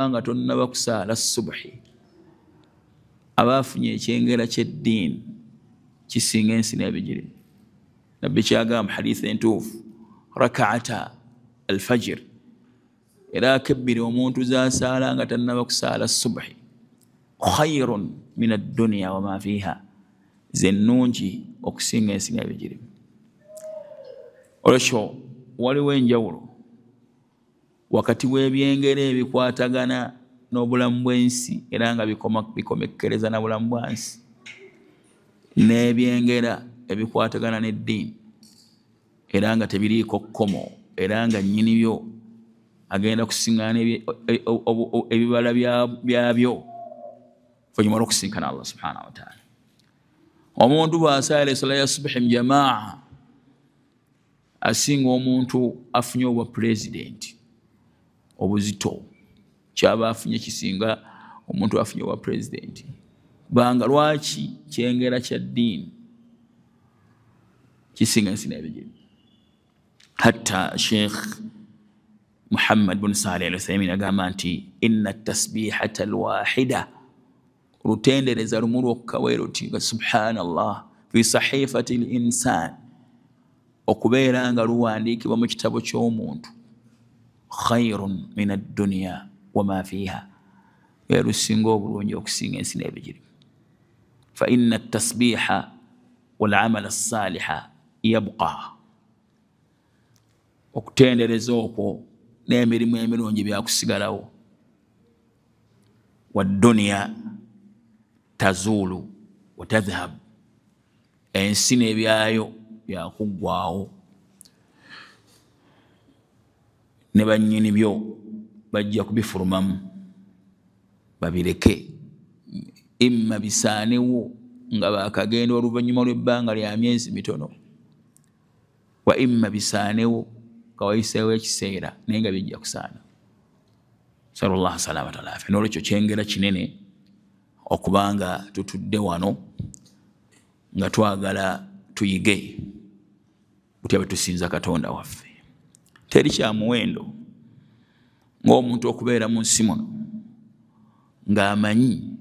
nga tonnaba kusaala subuhi abaafunye ekyengera ky'eddiini kisinga ensi n'ebigere. Nabbi kyagamba hadiisi entuufu rakaata alfajir era akebbiri omuntu z'asaala nga tannaba kusaala subuhi khayrun min ad-dunya wa ma fiha, ze nnungi okusinga ensi n'ebigere. Olwekyo waliwo enjawulo wakati w'ebyengera ebikwatagana n'obulamu bw'ensi era nga bikomekkereza na bulamu bwansi n'ebyengera ebikwatagana n'eddiini era nga tebiriiko kkomo era nga nnyini byo agenda kusiŋŋaana ebibala byabyo oluvannyuma lw'okusinkana Allah subhanahu wa ta'ala. Omuntu bw'asaala essala ya subuhi mu jamaa asinga omuntu afunye obwa pulezidenti obuzito kyaba afunye kisinga omuntu afunye obwa pulezidenti. Kubanga lwaki kyengera kya ddiini kisinga ensi n'ebigere. Hatta Sheikh Muhammad bin Salih al-Uthaymin agamba nti inna tasbihata alwahida, olutendereza lumu lwokka bwe luti nga subhanallah fi sahifati linsan, okubeera nga luwandiikibwa mu kitabo ky'omuntu khayrun min ad-dunya wa ma fiha, erusinga obulungi okusinga ensi n'ebigere. Fa inna at-tasbiha wal amala as-saliha yabqa, okutendereza okwo n'emirimu emirungi byakusigalawo. Wad-dunya tazulu wa tadhhab, ensi n'ebyayo byakuggwaawo ne bannyini byo bajja kubifulumamu babireke, imma bisaanewo nga baakagenda oluvannyuma lw'ebbanga lya myezi mitono, wa imma bisaanewo nga wayiseewo ekiseera naye nga bijja kusaana. Sallallahu salamata alafia. N'olwekyo kyengera kinene okubanga tutudde wano nga twagala tuyige butya bwe tusinza Katonda waffe. Teri kya muwendo ng'omuntu okubeera mu nsi muno ng'amanyi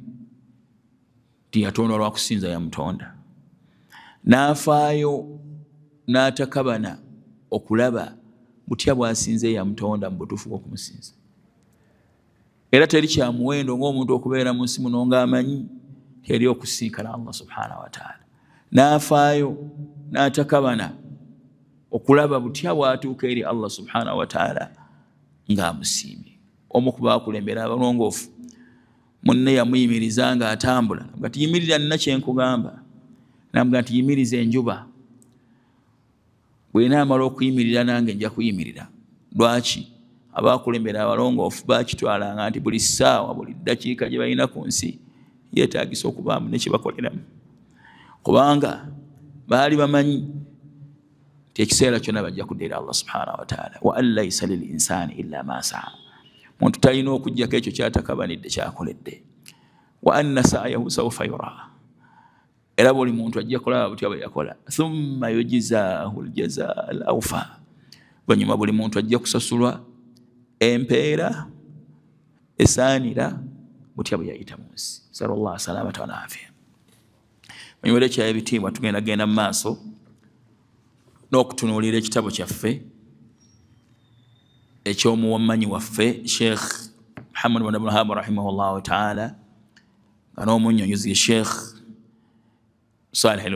nti yatonda lwa kusinza ya Mutonda, n'afaayo n'atakabana okulaba butya bw'asinze ya Mutonda mu butuufu bw'okumusinza. Era teri kya muwendo ng'omuntu okubeera mu nsi muno ng'amanyi eri okusinkana Allah subhanahu wa ta'ala, n'afaayo n'atakabana okulaba butya bw'atuuka eri Allah subhanahu wa ta'ala ng'amusiimye. Omu ku baakulembera abalongoofu munne yamuyimiriza ng'atambula nga tiyimirira nina kye nkugamba, n'amugamba nti yimiriza enjuba. Bw'enaamala okuyimirira nange nja kuyimirira. Lwaki? Abaakulembera abalongoofu baakitwalanga nti buli ssaawa buli ddakiika gye balina ku nsi yeetaagisa okubaamu ne kye bakoleramu, kubanga baali bamanyi nti ekiseera kyonna bajja kuddeera Allah subhanahu wa ta'ala. Wa an laysa lil insani illa ma sa'a, muntu talina okuggyako ekyo kyatakabanidde kyakoledde. Wa anna sa'yahu sawfa yura, era buli muntu ajja kulaba butya bwe yakola. Thumma yujzaahu al-jazaa al-awfa, oluvannyuma buli muntu ajja kusasulwa empeera esaanira butya bwe yayita mu nsi. Sallallahu salamata wa afia. Oluvannyuma ekya ebitiibwa tugenda genda mu maaso n'okutunuulira ekitabo kyaffe eky'omuwamanyi waffe Sheikh Muhammad bin Abdul Wahhab rahimahullahu ta'ala nga n'omunnyonnyozi Sheikh Salih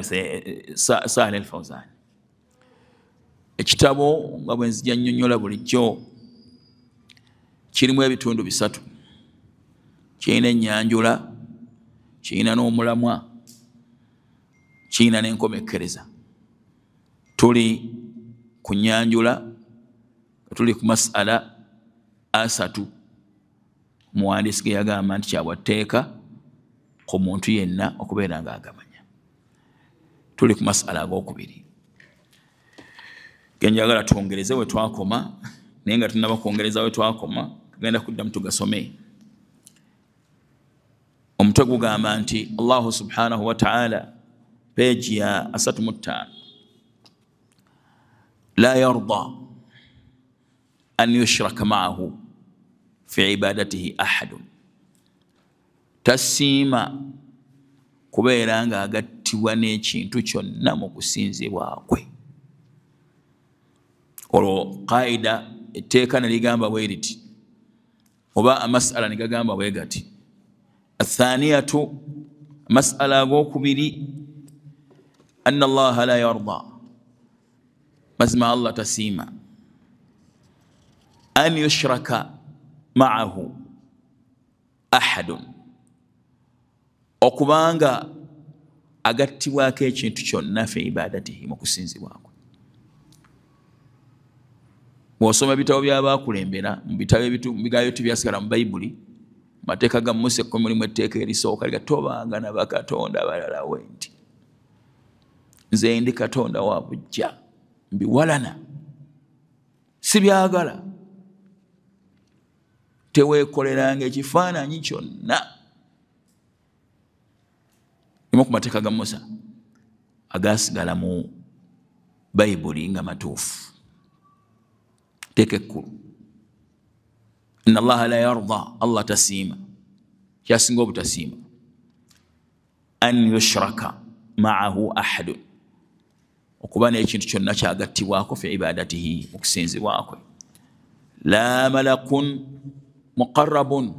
al-Fawzan. Ekitabo nga bwe nzija nnyonnyola bulijjo kirimu ebitundu bisatu. Kirina ennyanjula, kirina n'omulamwa, kirina n'enkomekkereza. Tuli ku nnyanjula, tuli ku masala asatu omuwandiisi ge yagamba nti kya bwatteeka ku muntu yenna okubeera ng'agamanya. Tuli ku masala ag'okubiri ge njagala twongereze we twakoma, naye nga tunaba kwongereza we twakoma tugenda kuddamu tugasome. Omutwe gugamba nti Allahu subhanahu wa ta'ala, peegi ya 35, la yarda أن يشرك معه fi ibadatihi ahadun tasiima kubeera nga agattibwa n'ekintu kyonna mu kusinzibwa kwe. Olwo qaida etteeka ne ligamba bwe riti oba amasala ne gagamba bwe gati. Athaniyatu masala ag'okubiri anna Allaha la yarda mazima Allah tasiima an yushraka ma'ahu ahadun okubanga agattibwako ekintu kyonna fi ibadatihi mu kusinzibwako. Bw'osoma ebitabo by'abaakulembera mu bigambo tebyasigala mu Bayibuli mateeka ga Musa 10 mulimu etteeka erisooka liga tobanga na bakatonda balala wendi nze ndi katonda wa bujja mbiwalana sibyagala teweekoleranga ekifaananyi kyonna. Nimu ku mateeka ga Musa agaasigala mu Bayibuli nga matuufu. Teeka ekkulu inna Allaha la yarda Allah tasiima kyasinga obutasiima an yushraka ma'ahu ahadun okuba n'ekintu kyonna kyagattibwako fi ibadatihi mu kusinzibwakwe. La malakun muqarrabun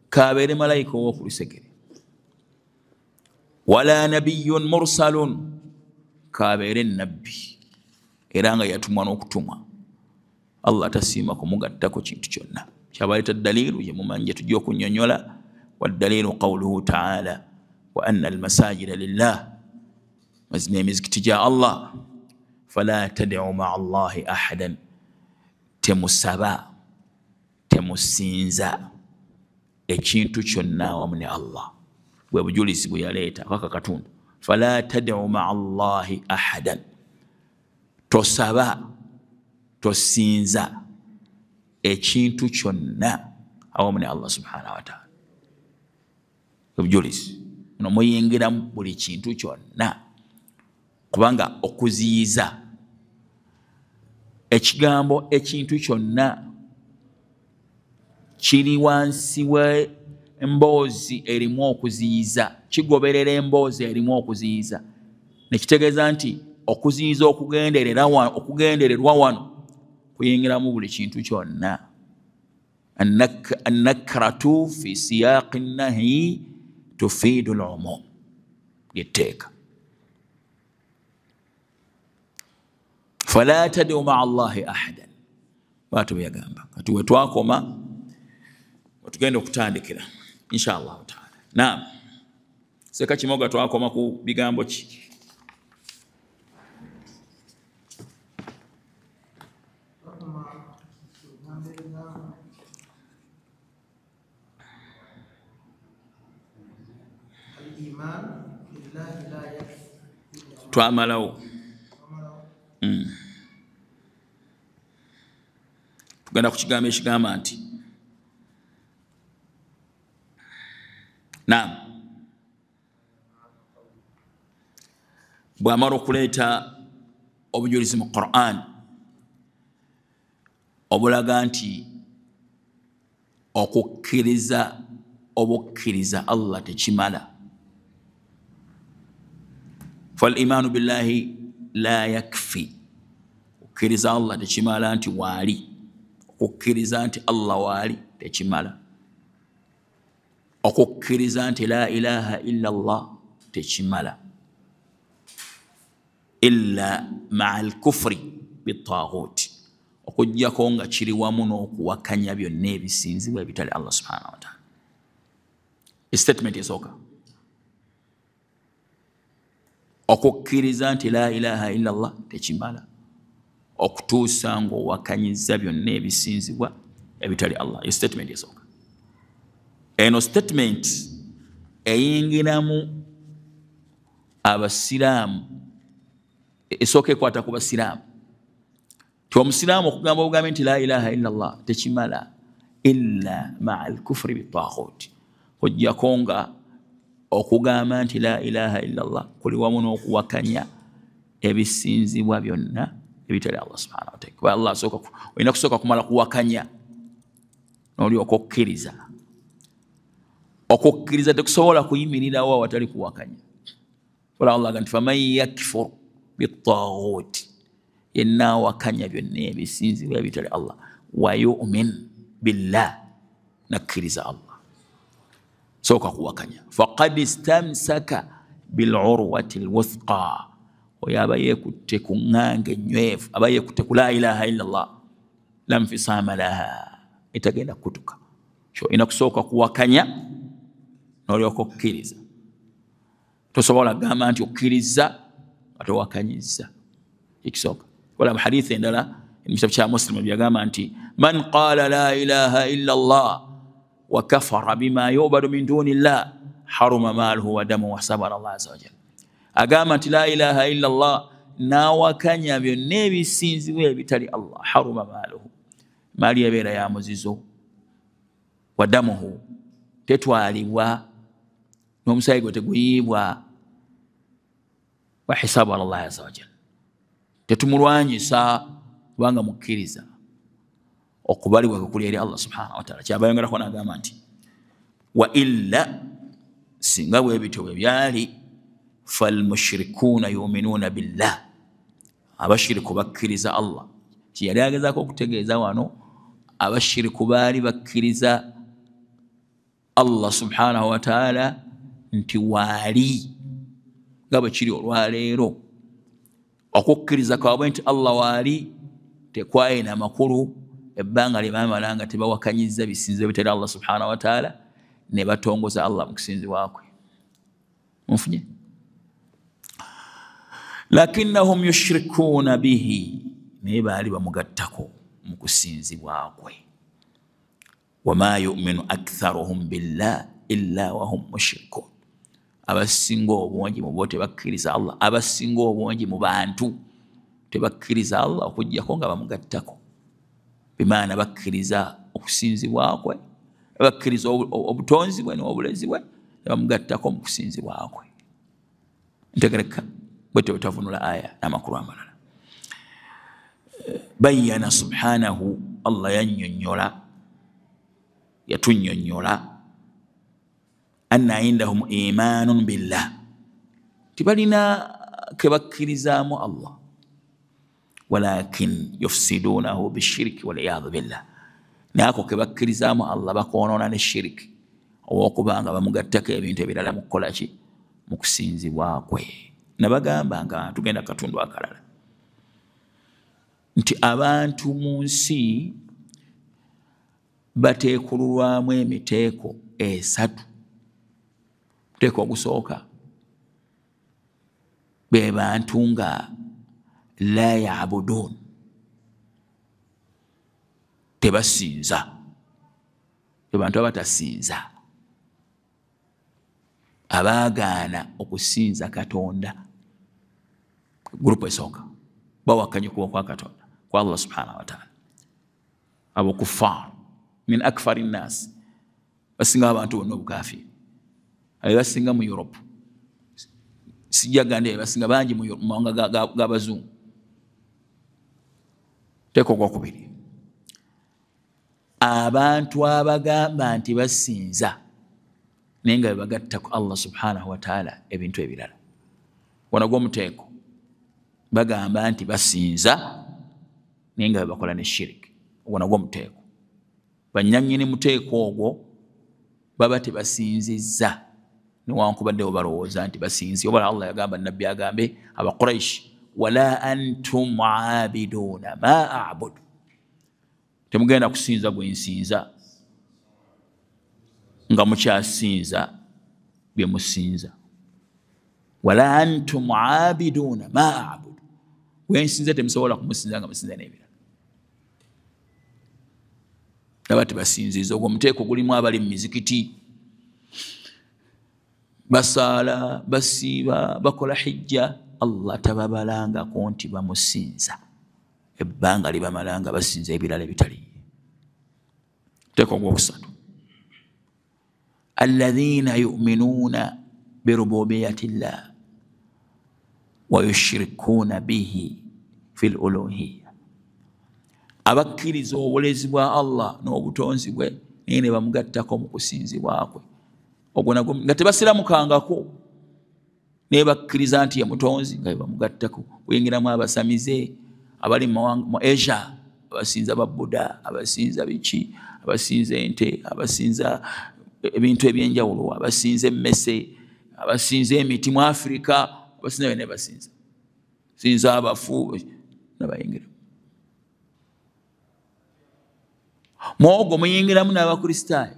kabeere malayika ow'oku lusegere wala nabiyyun mursalun kabeere nabbi era nga yatumwa n'okutumwa. Allah tasiima kumugattako kintu kyonna. Kyabaleeta daliilu ye mumanje tujja okunnyonnyola wa daliilu qawluhu ta'ala wa anna almasajida lillah mazima emizikiti gya Allah fala tad'u ma'a Allahi ahadan temusaba temusinza ekintu kyonna awamu ne Allah. Bwe bujulizi bwe yaleeta kaka katundu fala tad'u ma'a Allahi ahadan tosaba tosinza ekintu kyonna awamu ne Allah subhanahu wa ta'ala. Obujulizi no muyingira buli kintu kyonna kubanga okuziyiza ekigambo ekintu kyonna kiri wansi w'emboozi erimu okuziyiza kigoberera emboozi erimu okuziyiza nekitegeeza nti okuziyiza okugendererwa wano kuyingiramu buli kintu kyonna. Annakratu fi siyaqi nahyi tufiidu al-umum lyetteeka. Fala tad'u ma'a Allahi ahadan bwatyo byagamba. Kati we twakoma tugenda okutandikira insha Allah ta'ala. Naam, seka kimoga twakoma ku bigambo ki? Twamalawo tugenda ku kigambo ekigamba nti naam bw'amala okuleeta obujulizi mu Qur'an obulaga nti okukkiriza obukkiriza Allah tekimala. فالإيمان بالله لا يكفي. Okukkiriza Allah tekimala nti waali. Okukkiriza nti Allah waali tekimala. Okukkiriza nti la ilaha illa Allah tekimala. Illa ma'al kufri bit-taghut. Okujjako nga kiri wamu n'okuwakanya byonna ebisinzibwa ebitali Allah subhanahu wa ta'ala. Statement esooka okukkiriza nti la ilaha illa Allah tekimala okutuusa ng'owakanyiza byonna ebisinzibwa ebitali Allah. Statement esooka. Eno statement eyingiramu abasiraamu esooka ekwata ku basiraamu ti omusiraamu okugamba obugambe nti la ilaha illa Allah tekimala illa ma'al kufri bit-taghut. Ojjako nga okugamba nti la ilaha illa Allah kuli wamu n'okuwakanya ebisinzibwa byonna ebitali Allah subhanahu wa ta'ala. Kuba Allah olina kusooka kumala kuwakanya n'olyoka okkiriza. Okukkiriza tekusobola kuyimirirawo awatali kuwakanya. Wala Allah nti faman yakfur bittaghuti, yenna awakanya byonna ebisinzibwa ebitali Allah, wa yu'min billah, nakkiriza Allah, sooka kuwakanya, faqad istamsaka bil'urwati alwuthqa, oyo aba yeekutte ku ŋŋanga ennywevu, aba yeekutte ku la ilaha illallah, la nfisaama laha, etagenda kutuka. So ina kusooka kuwakanya n'olyoka okkiriza. Tosobola gamba nti okkiriza ate owakanyizza, ekisooka. Wala mu hadithi endala mu kitabu kya Muslim byagamba nti man qaala la ilaha illallah wa kafara bima yu'badu min duni llah haruma maaluhu wa damuhu wa sabara Allah azza wa jalla. Agamba nti la ilaha illallah n'awakanya byonna ebisinzibwa ebitali Allah, haruma maaluhu, maali ebeera ya muzizo, wa damuhu, tetwalibwa, n'omusaayi gwe teguyiibwa, wa hisabu ala Allah azza wa jalla, tetumulwanyisa kubanga mukkiriza. Okubalibwa kukuli eri Allah subhanahu wa ta'ala. Kyabayongerako n'agamba nti wa illa, singa bwe bityo bwe byali, falmushrikuuna yuminuuna billah, abashiriku bakkiriza Allah. Kiyali agezaako okutegeeza wano, abashiriku baali bakkiriza Allah subhanahu wa ta'ala nti waali nga bwe kiri olwaleero. Okukkiriza kwabwe nti Allah waali tekwayina makulu, ebbanga lye baamala nga tebawakanyizza bisinzibwa bitali Allah subhanahu wa ta'ala, ne batongoza Allah mu kusinzibwa kwe. Munfunye? Lakinnahum yushrikuuna bihi, naye baali bamugattako mu kusinzibwa kwe. Wama yu'minu aktharuhum billah illa wahum mushrikuun, abasinga obungi mu bo tebakkiriza Allah, abasinga obungi mu bantu tebakkiriza Allah okuggyako nga bamugattako. Bimaana bakkiriza okusinzibwa kwe, bakkiriza obutonzi bwe n'obulezi bwe, ne bamugattako mu kusinzibwa kwe. Ntegereka bwete bwetavunula aya n'amakulu amalala. Bayyana subhanahu, Allah yannyonnyola, yatunnyonnyola, anna indahum imanun billah, tibalina ke bakkirizaamu Allah, walakin yufsidunahu bishiriki waliyadhu billah, naako ke bakkirizaamu Allah bakoonoona ne shiriki, ow'okubanga bamugattako ebintu ebirala mu kukola ki? Mu kusinzibwa kwe. Nabagamba nga tugenda katundu akalala nti abantu mu nsi bateekululwamu emiteeko esatu. Muteeko ogusooka, be bantu nga la ya'buduun, tebasinza, be bantu abatasinza, abaagaana okusinza Katonda. Gurupu esooka, bawakanya okuba kwa Katonda, kwa Allah subhanahu wa ta'ala. Abo kuffar min akfari nnaasi, basinga abantu bonna obukafiri. Abasinga mu Europe, sijja gande basinga bangi mu mawanga g'abazungu. Teeko ogwokubiri, abantu abagamba nti basinza naye nga bebagatta ku Allah subhanahu wa ta'ala ebintu ebirala. Wano gw'omuteeko, bagamba nti basinza naye nga bebakola ne shiriki. Wano gw'omuteeko, bannyannyini muteeko ogwo baba tebasinzizza newankubadde balowooza nti basinzi. Obala Allah yagamba nabbi agambe Abaquraish, wala antum aabiduuna ma a'budu, temugenda kusinza gwe nsinza nga mukyasinza bye musinza. Wala antum aabiduuna ma a'budu, gwe nsinza temusobola kumusinza nga musinza n'ebirala. Naba tebasinziza. Ogwo muteeko gulimu abali mu mizikiti, basaala, basiiba, bakola hijja, Allah tababalangako nti bamusinza, ebbanga libamalanga basinza ebirala ebitali. Muteeko ogwokusatu, alladhina yu'minuuna birububiyati llah wa yushrikuuna bihi fil uluhiyya, abakkiriza obulezi bwa Allah n'obutonzi bwe naye ne bamugattako mu kusinzibwa kwe. Ogwo nagwo nga tebasiramukangako naye bakkiriza nti ye mutonzi nga bamugattako. Kuyingiramu abasamize abali mu Asia, abasinza babbuda, abasinza biki, abasinza ente, abasinza ebintu ebyenjawulo, abasinza emmese, abasinza emiti mu Afrika, abasinza bene basinza sinza abafu nabayingira. Mwogo muyingiramu n'abakristaayo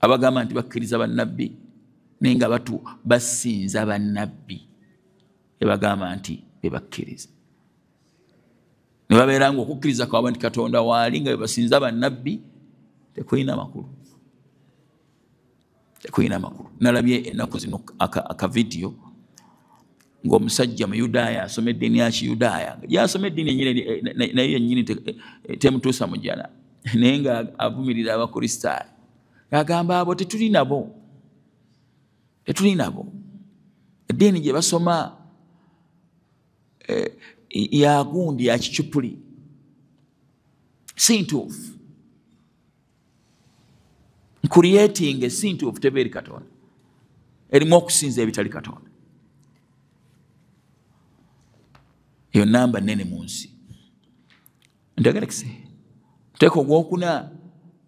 abagamba nti bakkiriza bannabbi naye nga batu basinza bannabbi ebagamba nti bebakkiriza. Ne babeera nga okukkiriza kwabwe nti Katonda waali nga bebasinza bannabbi tekulina makulu. Tekulina makulu. Nalabye ennaku zino akavidiyo ng'omusajja mu Yudaaya asoma eddiini ya Kiyudaaya, gy'asoma eddiini ennyini naye yennyini temutuusa mu jjana, naye nga avumirira abakristaayo. Agamba abo tetuli nabo. Tetuli nabo. Eddiini gye basoma ya gundi ya kicupuli si ntuufu. Creating si ntuufu tebeeri Katonda. Erimu okusinza ebitali Katonda. Eyo namba nnene mu nsi. Ntegerekese. Muteeko ogwokuna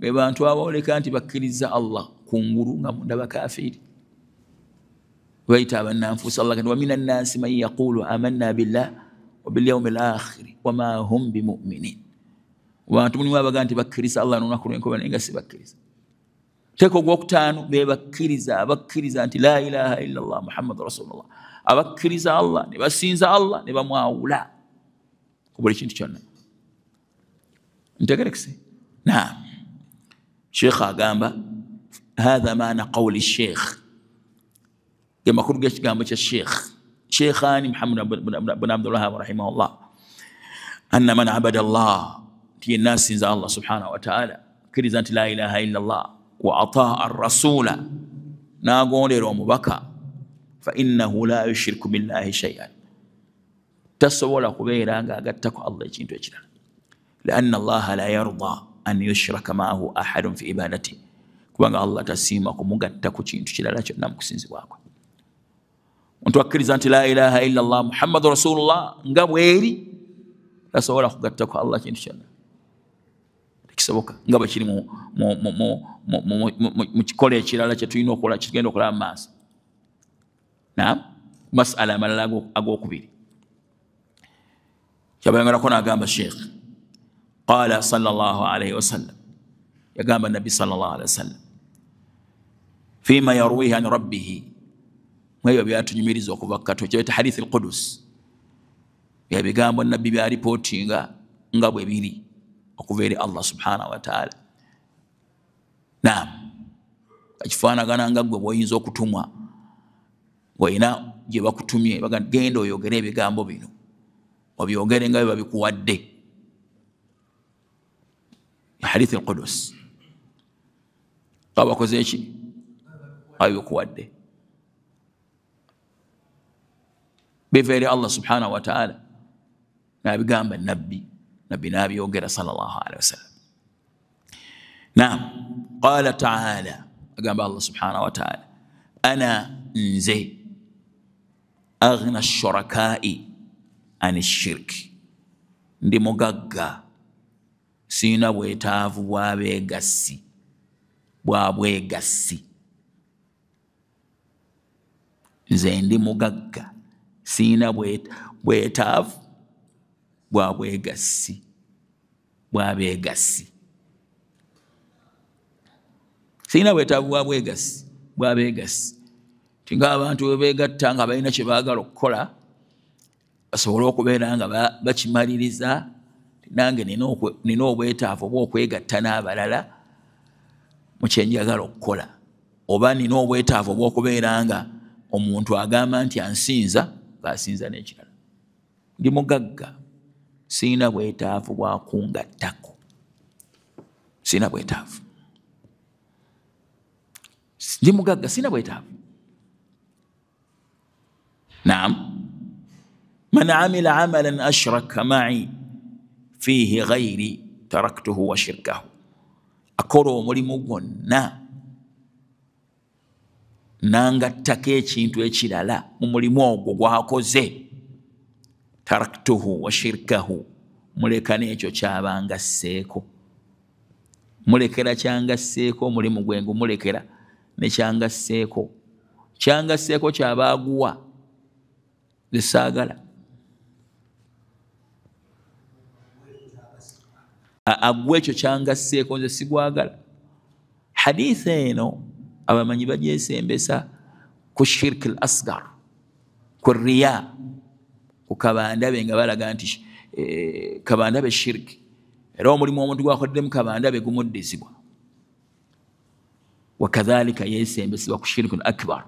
be bantu abaoleka nti bakkiriza Allah kungulu nga munda bakafiiri. Bayita abannanfuusi. Allah kati wa mina nnasi man yaqulu amanna billah wa bil yawmil akhir wa ma hum bimuminin. Bantu mulimu abagamba nti bakkiriza Allah n'olunaku lw'enkoba naye nga si bakkiriza. Muteeko ogwokutaano be bakkiriza abakkiriza nti la ilaha illa Allah Muhammadu Rasulullah. Abakkiriza Allah ne basinza Allah ne bamwawula ku buli kintu kyonna. Ntegerekese. Naam. Sheikh agamba hadha maana qawli Sheikh. Makulu g'ekigambo kya Sheikhani Muhammad bin Abdul Wahhab rahimahullah anna man abada Allah ti yenna asinza Allah subhanahu wa ta'ala akkiriza nti la ilaha illa Allah wa ataa ar-rasula n'agondera omubaka fa innahu la yushriku billahi shay'an tasobola kubeera nga agattako Allah ekintu ekirala lianna Allah la yarda an yushraka ma'ahu ahadun fi ibadati kubanga Allah tasiima kumugatta ku kintu kirala kyonna mu kusinzibwa kwe. Omuntu akkiriza nti la ilaha illa Allah Muhammadu Rasulullah nga bweri tasobola kugattako Allah kintu kyonna tekisoboka nga bwe kiri mu kikola ekirala kye tulina okola kigenda okulaba mu maaso. Naam. Masala amalala ag'okubiri kyabayangalako n'agamba Sheikh qala sallallahu alayhi wasallam yagamba Nabbi sallallahu alayhi wasallam fima yarwihi an rabbihi mweyo byatunyumiriza okuva kato kyebeta hadith al-Qudus yabigambo Nabbi byalipotinga nga bwe biri okuva eri Allah subhanahu wa ta'ala. Naam. Akifaanagana nga gwe bw'oyinza okutumwa wayina gye bakutumye bagenda oyogere ebigambo bino obyogere nga bwe babikuwadde. Hadith al-Qudus abakoze eki abikuwadde biva eri Allah subhanahu wa ta'ala n'abigamba Nabbi n'abyogera sallallahu alayhi wa sallam. Naam. Qala ta'ala agamba Allah subhanahu wa ta'ala ana nze aghna ash-shurakai an ash-shirk ndi mugagga sina bwetaavu bw'abeegassi bw'abwegassi. Nze ndi mugagga sina bwetaavu bw'abwegassi bw'abeegassi. Sina bwetaavu bw'abeegassi tinga abantu bwe beegatta nga balina kye baagala okukola basobole okubeera nga bakimaliriza. Nange nina obwetaavu obw'okwegatta n'abalala mu kye njagala okukola, oba nina obwetaavu obw'okubeera nga omuntu agamba nti ansinza ng'asinza n'ekirala. Ndi mugagga sina bwetaavu bwa kungattako. Sina bwetaavu. Ndi mugagga sina bwetaavu. Naam. Man amila amalan ashraka ma'i fihi ghairi taraktuhu wa shirkahu akola omulimu gwonna nangattako ekintu ekirala mu mulimu ogwo gwakoze taraktuhu wa shirkahu muleka n'ekyo kyabanga sseeko mulekera kyangasseeko omulimu gwe ngumulekera ne kyangasseeko kyangasseeko kyabaaguwa zesaagala agwe ekyo kyangasseeko nze sigwagala. Hadithi eno abamanyi bagyesembesa ku shirk al asgar, ku riya, ku kabandabe nga balaga nti kabandabe shirk, era omulimu omuntu gwakoddemu kabandabe gumuddizibwa. Wakadhalika yesembesebwa ku shirk al akbar,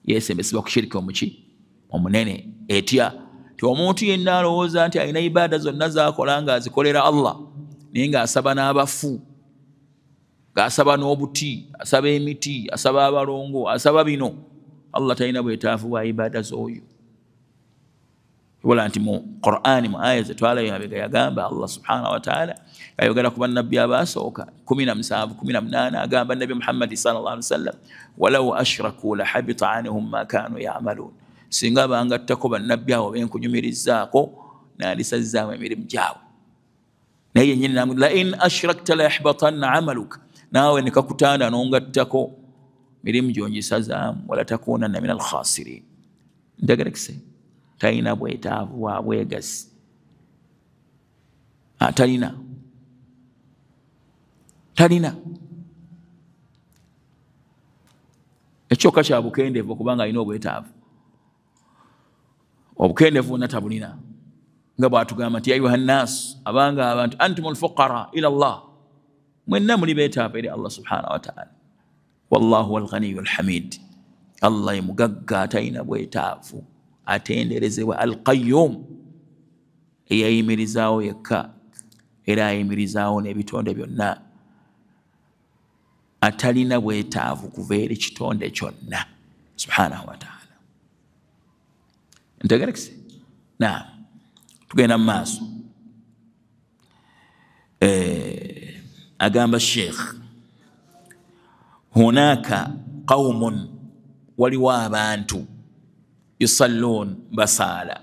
yesembesebwa ku shirk omuki omunene etya ti omuntu yenna alowooza nti alina ibaada zonna zakola nga azikolera Allah naye ng'asaba n'abafu, ng'asaba n'obuti, asaba emiti, asaba abalongo, asaba bino, Allah talina bwetaavu bwa ibaada z'oyo. Wala nti mu Qur'ani mu aya ze twalayo yagamba Allah subhanahu wa ta'ala ayogera ku bannabbi abaasooka 17 18 agamba Nabi Muhammad sallallahu alaihi wasallam walau ashraku la habita anhum ma kanu ya'malun, singa bangattako bannabbi abo benkunyumirizaako nalisazaamu emirimu gyabwe. Naye yennyini namwe la in ashrakta la yahbatanna amaluka, naawe nekakutanda nongattako mirimu gyongisazaamu wala takunanna min alkhasirin. Ntegerekise talina bwetaavu bwa bwegasi, talina ekyoka kya bukendeevu okubanga alina obwetaavu. Obukendeevu natabulina nga bwatugamba nti ya ayuha nnaas, abanga abantu antumul fuqara ila Allah, mwenna muli beetaavu eri Allah subhanahu wa ta'ala. Wallahu alghaniyu alhamid, Allah mugagga atalina bwetaavu atenderezebwa, alqayyum eyayimirizaawo yekka era ayimirizaawo n'ebitonde byonna, atalina bwetaavu kuva eri kitonde kyonna subhanahu wa ta'ala. Ntegerekise? Naam, tugenda mu maaso. Agamba Sheikh, hunaka qawmun, waliwo abantu yusallun basala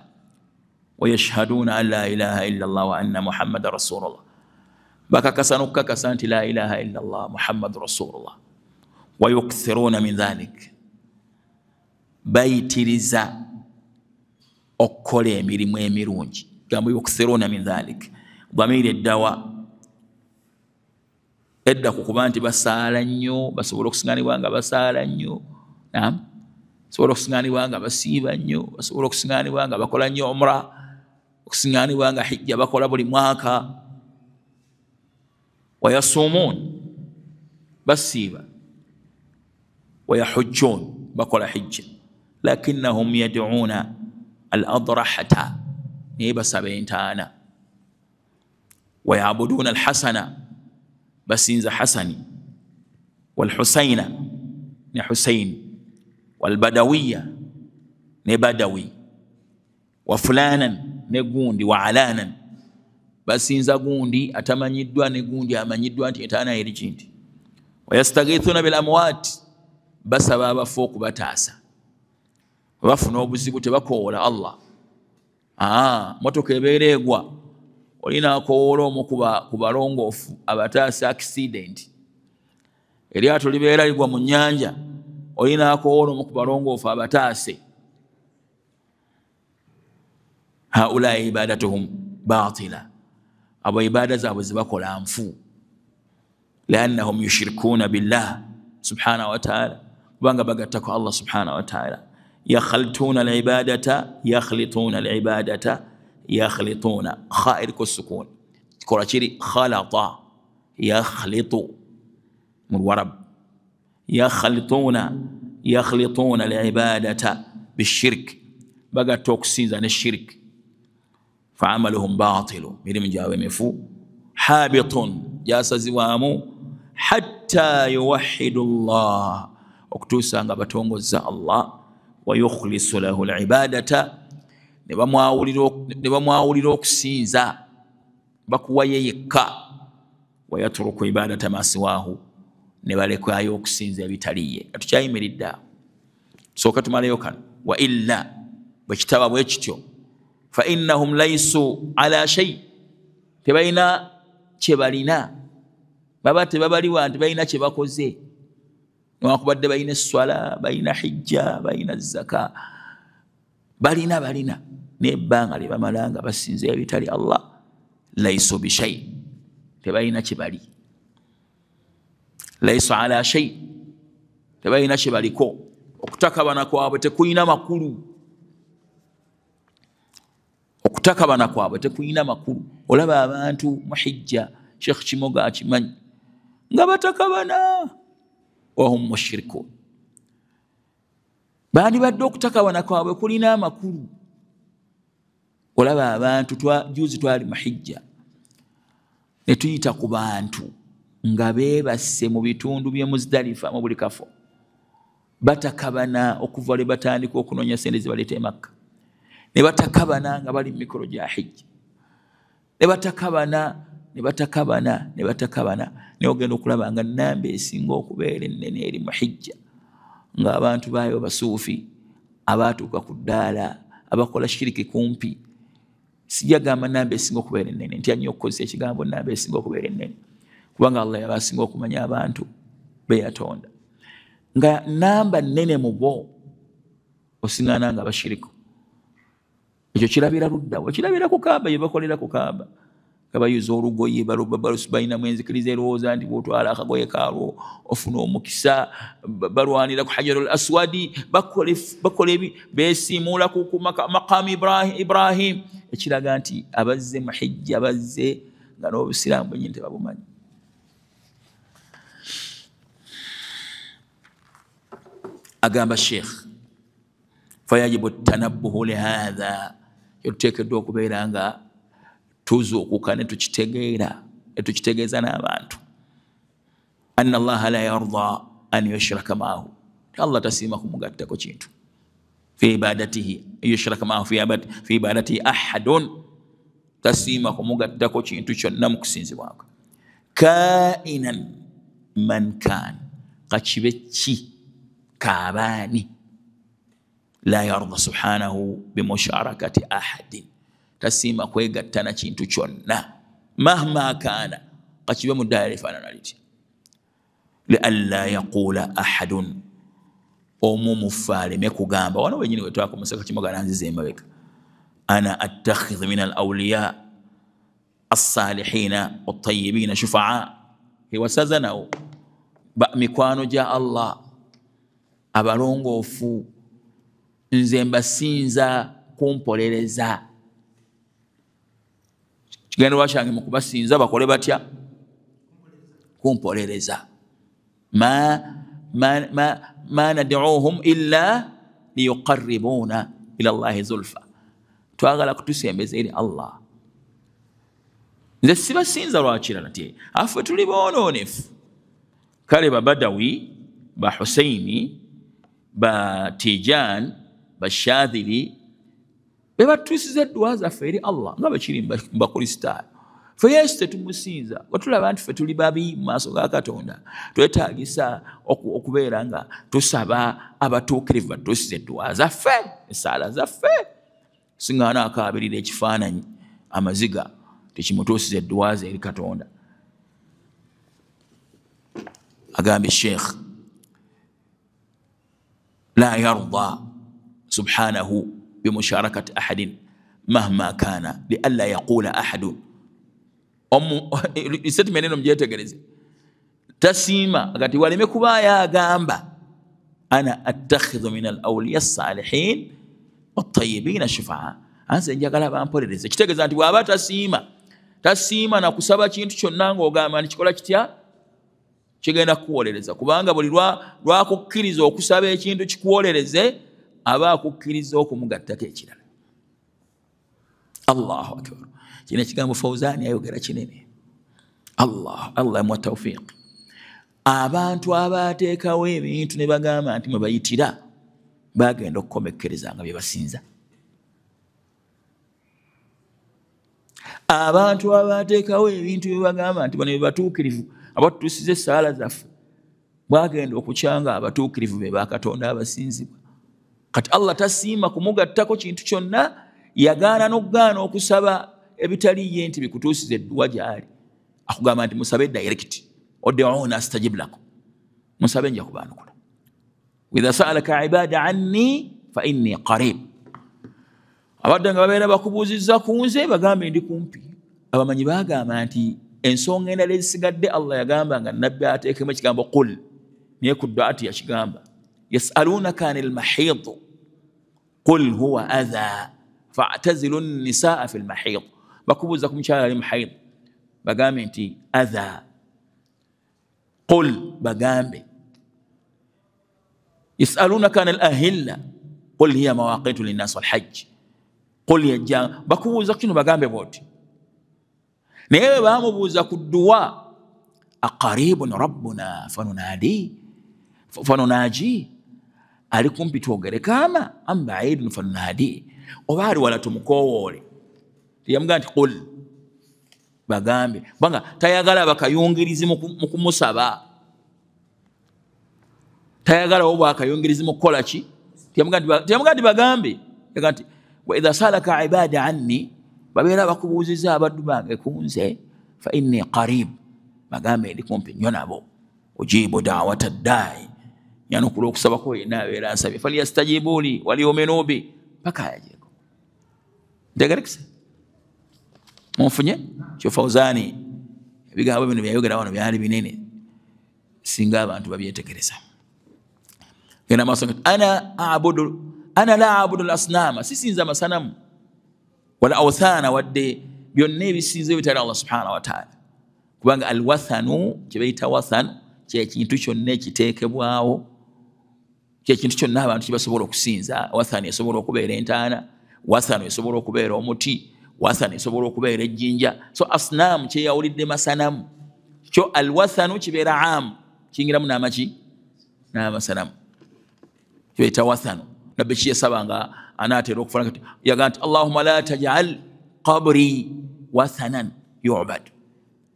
wayashhaduna an la ilaha illa Allah wa anna Muhammad rasulullah, bakakasa nokukakasa nti la ilaha illa Allah Muhammad rasulullah, wayukthiruna min dhalik, bayitiriza okukola emirimu emirungi. Gamba yukthiruna min dhalik, dhamiri eddawa edda kukuba nti basaala nnyo, basobola okusiŋŋanibwa nga basaala nnyo, basobola okusiŋŋanibwa nga basiiba nnyo, basobola okusiŋŋanibwa nga bakola nnyo umra, okusiŋŋanibwa nga hijja bakola buli mwaka. Wayasumun, basiiba, wayahujjun, bakola hijja, lakinnahum yad'una al-adrahata, naye basaba entaana. Wayabuduna al-hasana, basinza hasani, wal-husayna ne husayn, wal-badawiya ne badawi, wa fulanan ne gundi, wa alanan, basinza gundi atamanyiddwa ne gundi amanyiddwa nti entaana eri kindi. Wayastaghithuna bil amwat, basaba abafu okubataasa, bafuna obuzibu tebakoola Allah. Motoka ebeera egwa, olina akoola omu ku balongoofu abataasa accident, eryato libeera ligwa mu nnyanja, olina akoola omu ku balongoofu abataase. Haula ibadatuhum batila, abo ibaada zaabwe zibakola nfu. Liannahum yushrikuna billah subhanahu wa ta'ala, kubanga bagattako Allah subhanahu wa ta'ala. يخلطون العبادة يخلطون العبادة يخلطون خائر كسكون كراتشيري خلط يخلط من ورب يخلطون العبادة بالشرك بقى توكسين عن الشرك فعملهم باطل من جاوي مفو حابط جاس زوامو حتى يوحد الله اكتوسا غبتونغو الله ويخلص له العبادة, nebamwawulira okusinza bakuwa yekka wayatruku ibadata ma siwahu ne balekwayo okusinza ebitaliye. Tukyayimiridde awo, sooka tumaleyo kano. Wa illa bwe kitaba bwe kityo fa innahum laysu ala shay, tebalina kye balina, baba tebabaliwa nti balina kye bakoze, newankubadde balina esswala, balina hijja, balina zaka, balina n'ebbanga lye bamala nga basinza ebitali Allah. Laysu bi shay, tebalina kye bali. Laysu ala shay, tebalina kye baliko. Okutakabana kwabwe tekuyina makulu. Okutakabana kwabwe tekuyina makulu. Olaba abantu mu hijja, Sheikh Kimoga akimanyi, nga batakabana wahum mushrikun. Bandibadde okutakabana kwabwe kulina amakulu. Olaba abantu juzi twali mu hijja ne tuyita ku bantu nga beebase mu bitundu by'e Muzdalifa mu buli kafo, batakabana okuva lwe batandika okunoonya sente ze baleeta e Makka, ne batakabana nga bali mu mikolo gya hijja, ne batakabana naye ogenda okulaba nga nnamba esinga okubeera ennene eri mu hijja ng'abantu baayo basuufi abaatuuka ku ddaala abakola shiriki kumpi. Sijja gamba nnamba esinga okubeera ennene, ntya nnyo okukozesa ekigambo nnamba esinga okubeera ennene, kubanga Allah yaba asinga okumanya abantu be yatonda. Nga nnamba nnene mu bo osiŋŋaana nga bashiriku. Ekyo kirabira luddawa, kirabira ku Kaaba, ye bakolera ku Kaaba. Kabayuza olugoye balinamu enzikiriza erowooza nti bw'otwala akagoye kaalwo ofuna omukisa, balwanira ku Hajarul Aswadi, bakola beesiimuula ku maqaami Ibrahim, ekiraga nti abazze mu hijja bazze nga n'obusiraamu bwennyini tebabumanyi. Agamba Sheikh, fayajibu tanabbuhu lihaadha, tuteekeddwa okubeera nga tuzuukuka ne tukitegeeza n'abantu. Anna Allaha la yarda an yushraka maahu, Allah tasiima kumugattako kintu fi ibadatihi, yushraka maahu fi ibadatihi ahadun, tasiima kumugattako kintu kyonna mu kusinzibwako. Kainan man kaan, kakibe ki kaabaani, la yarda subhanahu bimusharakati ahadin, tasiima kwegatta na kintu kyonna, mahma kaana, kakibe mu ddaala lifaanana litya. Lialla yaquula ahadun, omu muffe aleme kugamba, wano wenyini we twakomuseka Kimoga nanziza emabega, ana attakhidhu min al-awliya as-salihina wat-tayyibina shufaa, ewasaza nawo mikwano gya Allah abalongoofu nze mbasinza kumpolereza. Kigendererwa kyange mu kubasinza bakole batya? Kumpolereza. ma nad'uuhum illa liyuqarribuna ila Allahi zulfa, twagala kutusembeza eri Allah. Nze sibasinza lwakirala nti affe tuli boonoonefu. Kale Badawi, Husaini, Tijan, Shadhili bebatuusiza edduwa zaffe eri Allah nga bakiri mubakristaayo. Ffe Yesu tetumusinza, watulaba nti ffe tuli babi mu maaso ga Katonda, twetaagisa okubeera nga tusaba abatuukirivu batuusiza edduwa zaffe, esaala zaffe. Siŋŋaana akaabirira ekifaananyi amaziga tekimutuusiza edduwa ze eri Katonda. Agambye Sheikh, la yarda subhanahu bimusharakati ahadin mahma kana lialla yaqula ahadun. Statement eno mugyetegereze, tasiima agati waleme kubaayo agamba ana attakhidhu min al-awliya as-salihin wat-tayyibin shufaa, anze njagala bampolereze. Kitegeeza nti bw'aba tasiima na kusaba kintu kyonna ng'ogamba nti kikola kitya, kigenda kukuwolereza, kubanga buli lwakukkiriza okusaba ekintu kikuwolereze aba akukkiriza okumugattako ekirala. Allahu akbar. Kino ekigambo Fawzani ayogera kinene. Allah yamuwa tawfiq. Abantu abateekawo ebintu ne bagamba nti mwe bayitira bagenda okukomekkereza nga bye basinza. abantu abateekawo ebintu byebagamba nti bano bebatuukirivu abatutuusiza essaala zaffe bwagenda okukyanga abatuukirivu be bakatonda abasinzibwa. Kati Allah tasiima kumugattako kintu kyonna, yagaana n'okugaana okusaba ebitali ye nti bikutuusiza edduwa gy'ali. Akugamba nti musabe direct, ud'uuni astajib lakum, musabe nja kubaanukula. Wa idha sa'alaka ibadi anni fa inni qarib. Abadde nga babeera bakubuuzizza ku nze bagambe ndi kumpi. Abamanyi bagamba nti ensonga endala ezisigadde Allah yagamba nga nabbi ateekemu ekigambo qul, naye ku ddu'ati yakigamba yasalunaka anil mahid qul huwa adha fa'tazilu an-nisaa fil mahid. Bakubuuza ku mukyala ali mahid bagambe nti adha, qul bagambe. Yasalunaka anil ahilla qul hiya mawaqitu linnas wal hajj qul yajja. Bakubuuza kino bagambe bwoti. Naye bamubuuza ku dduwa aqaribun rabbuna fanunaji, ali kumpi twogerekama am ba'idun fanunadi, oba ali wala tumukowoole. Tiyamugamba nti qul bagambe, banga tayagala bakayungirizi mu kumusaba, tayagala oba akayungirizi mu kukola ki. Tiyamugamba nti bagambe, yagamba nti wa idha salaka ibadi anni, babeera bakubuuziza abaddu bange ku nze, fa inni qarib, bagambe ndi kumpi nnyo nabo. Ujibu da'wata da'i, yanukula okusaba ko yenna abeera asabye. Falyastajibu li waliyu'minu bi, paka yajeko. Ntegerekese munfunye kyo Fawzani ebigambo bino byayogera wano byali binene singa abantu babyetegereza. Gena maaso ana la abudu al-asnama, sisinza masanamu wala awthana wadde byonna ebisinze bitali Allah subhanahu wa ta'ala. Kubanga al-wathanu kibayita wathan kye kintu kyonna ekiteekebwawo, kye kintu kyonna abantu kibasobola okusinza. Wathani esobola okubeera entaana, wathani esobola okubeera omuti, wathani esobola okubeera ejjinja. So asnamu kyeyawulidde masanamu, kyo al-wathanu kibeera am, kiyingiramu n'amaki n'amasanamu, kibayita wathanu. Nabbi kiyasabanga anaatera okufuna kati yagamba nti Allahumma la taj'al qabri wathanan yu'bad,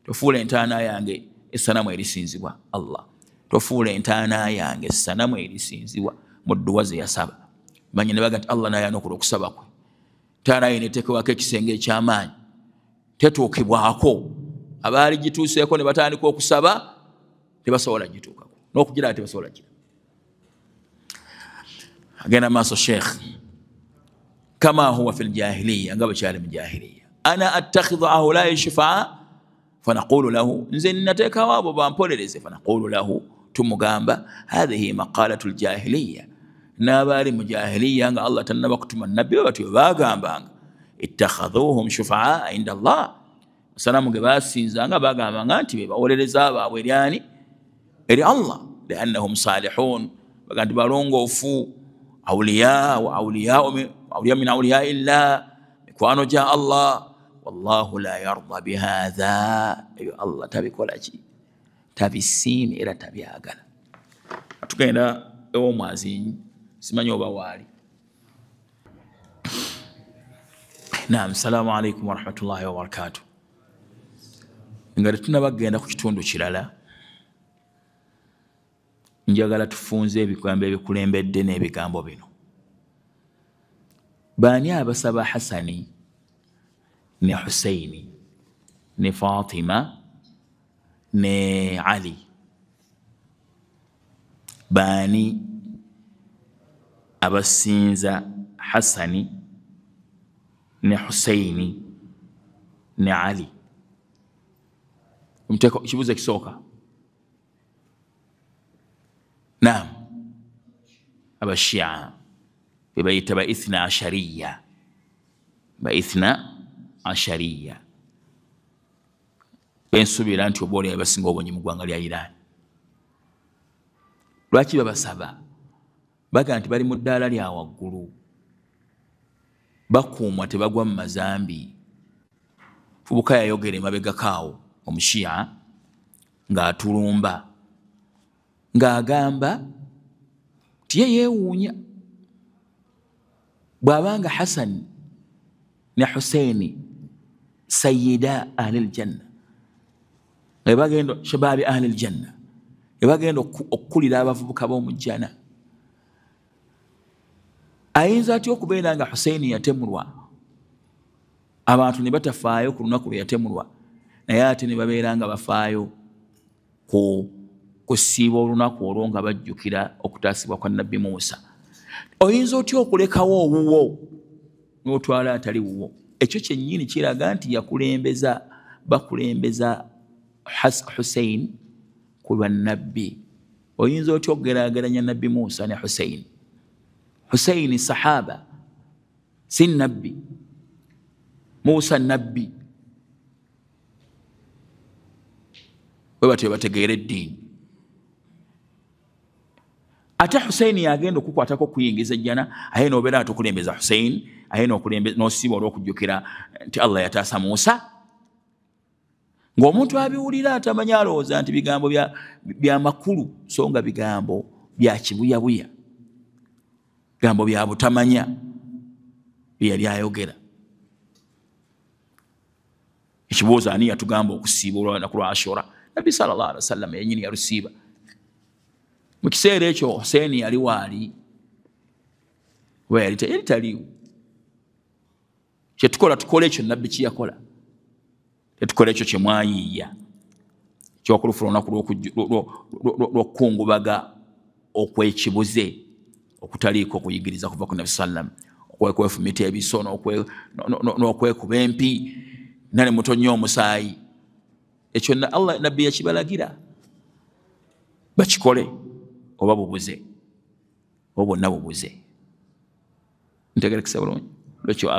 tofuula entaana yange essanamu erisinzibwa. Allah tofuula entaana yange essanamu erisinzibwa. Mu dduwa ze yasaba manyi ne baga nti Allah nayanukula okusaba kwe. Entaana ye neteekebwako ekisenge eky'amaanyi, tetuukibwako. Abaali gituuseeko ne batandika okusaba tebasobola gituukako, n'okugira tebasobola gira. Agenda maaso Sheikh, kama huwa fil jahiliya, nga bwe kyali mu jahiliya. Ana attakhidhu ahulai shufaa fanaqulu lahu, nze nnateekawo abo bampolereze. Fanaqulu lahu, tumugamba hadhihi maqalatu ljahiliya, n'abaali mu jahiliya nga Allah tannaba kutuma nabbi batyo bagambanga ittakhadhuhum shufaa inda Allah, sanamu ge basinzanga bagambanga nti bebawolereza abaabwe eryani, eri Allah. Liannahum salihun, baga nti balongoofu. Awliya wa awliya min awliya illah, mikwano gya Allah. Wallahu la yarda bihadha, eyo Allah tabikola ki, tabisiima era tabyagala. Tugenda ew'omwazinyi, simanyi oba waali. Naam, assalamu alaikum warahmatullahi wabarakatuh. Nga tetunnabagenda ku kitundu kirala, njagala tufunze ebigambo ebikulembedde n'ebigambo bino. Baani abasaba Hasani ne Husaini ne Fatima ne Ali? Baani abasinza Hasani ne Husaini ne Ali? Umteko kibuzo kisooka. Naam, abashia bebayita ba ithna ashariya, ba ithna ashariya. Bensubira nti oboole abasinga obungi mu ggwanga lya Iran. Lwaki babasaba? Baga nti bali mu ddaala lya waggulu, bakuumwa tebagwa mu mazambi. Fubuka yayogera emabegakaawo omushia ng'atulumba, ng'agamba ti ye yeewuunya bw'abanga Hassan ne Husaini sayyida ahli aljanna ebagenda shababi ahli aljanna ebagenda okukulira abavubuka b'omujjana. Ayinza atya okubeera nga Husaini yatemulwa abantu ne batafaayo ku lunaku lwe yatemulwa naye ate ne babeera nga bafaayo ku kusiiba olunaku olwo nga bajjukira okutaasibwa kwa Nabbi Musa? Oyinza otya okulekawo owuwo n'otwala atali wuwo? Ekyo kyennyini kiraga nti bakulembeza Husain ku lwa Nabbi. Oyinza otya okugeraageranya Nabbi Musa ne Husain? Husaini sahaba, si Nabbi. Musa Nabbi. Bwe batyo bategeera eddiini. Ate Husaini yagenda okukwatako okuyingiza ejjana, aye n'obeera nga tokulembeza Husaini, aye n'osiiba olw'okujjukira nti Allah yataasa Musa. Ng'omuntu abiwulira atamanya alowooza nti bigambo bya makulu so nga bigambo bya kibuyabuya, bigambo bya butamanya bye yali ayogera. Ekibuuzo ani yatugamba okusiiba olunaku lwa Ashura? Nabbi sallallahu alaihi wasallam yennyini yalusiiba. Mu kiseera ekyo Husaini yali waali oba yali taliiwo. Kyetukola tukole ekyo Nabbi kiyakola. Tetukola ekyo kye mwayiiya eky'okulufu olunaku lw'okukungubaga okwekibuze okutaliiko okuyigiriza kuva ku Nabbi sallam, okwefumita ebiso n'okwekuba empi nane mutonya omusaayi. Ekyo Allah Nabbi yakibalagira bakikole oba bubuze oba bwonna bubuze. Ntegerekesa bulungi. Lwekyo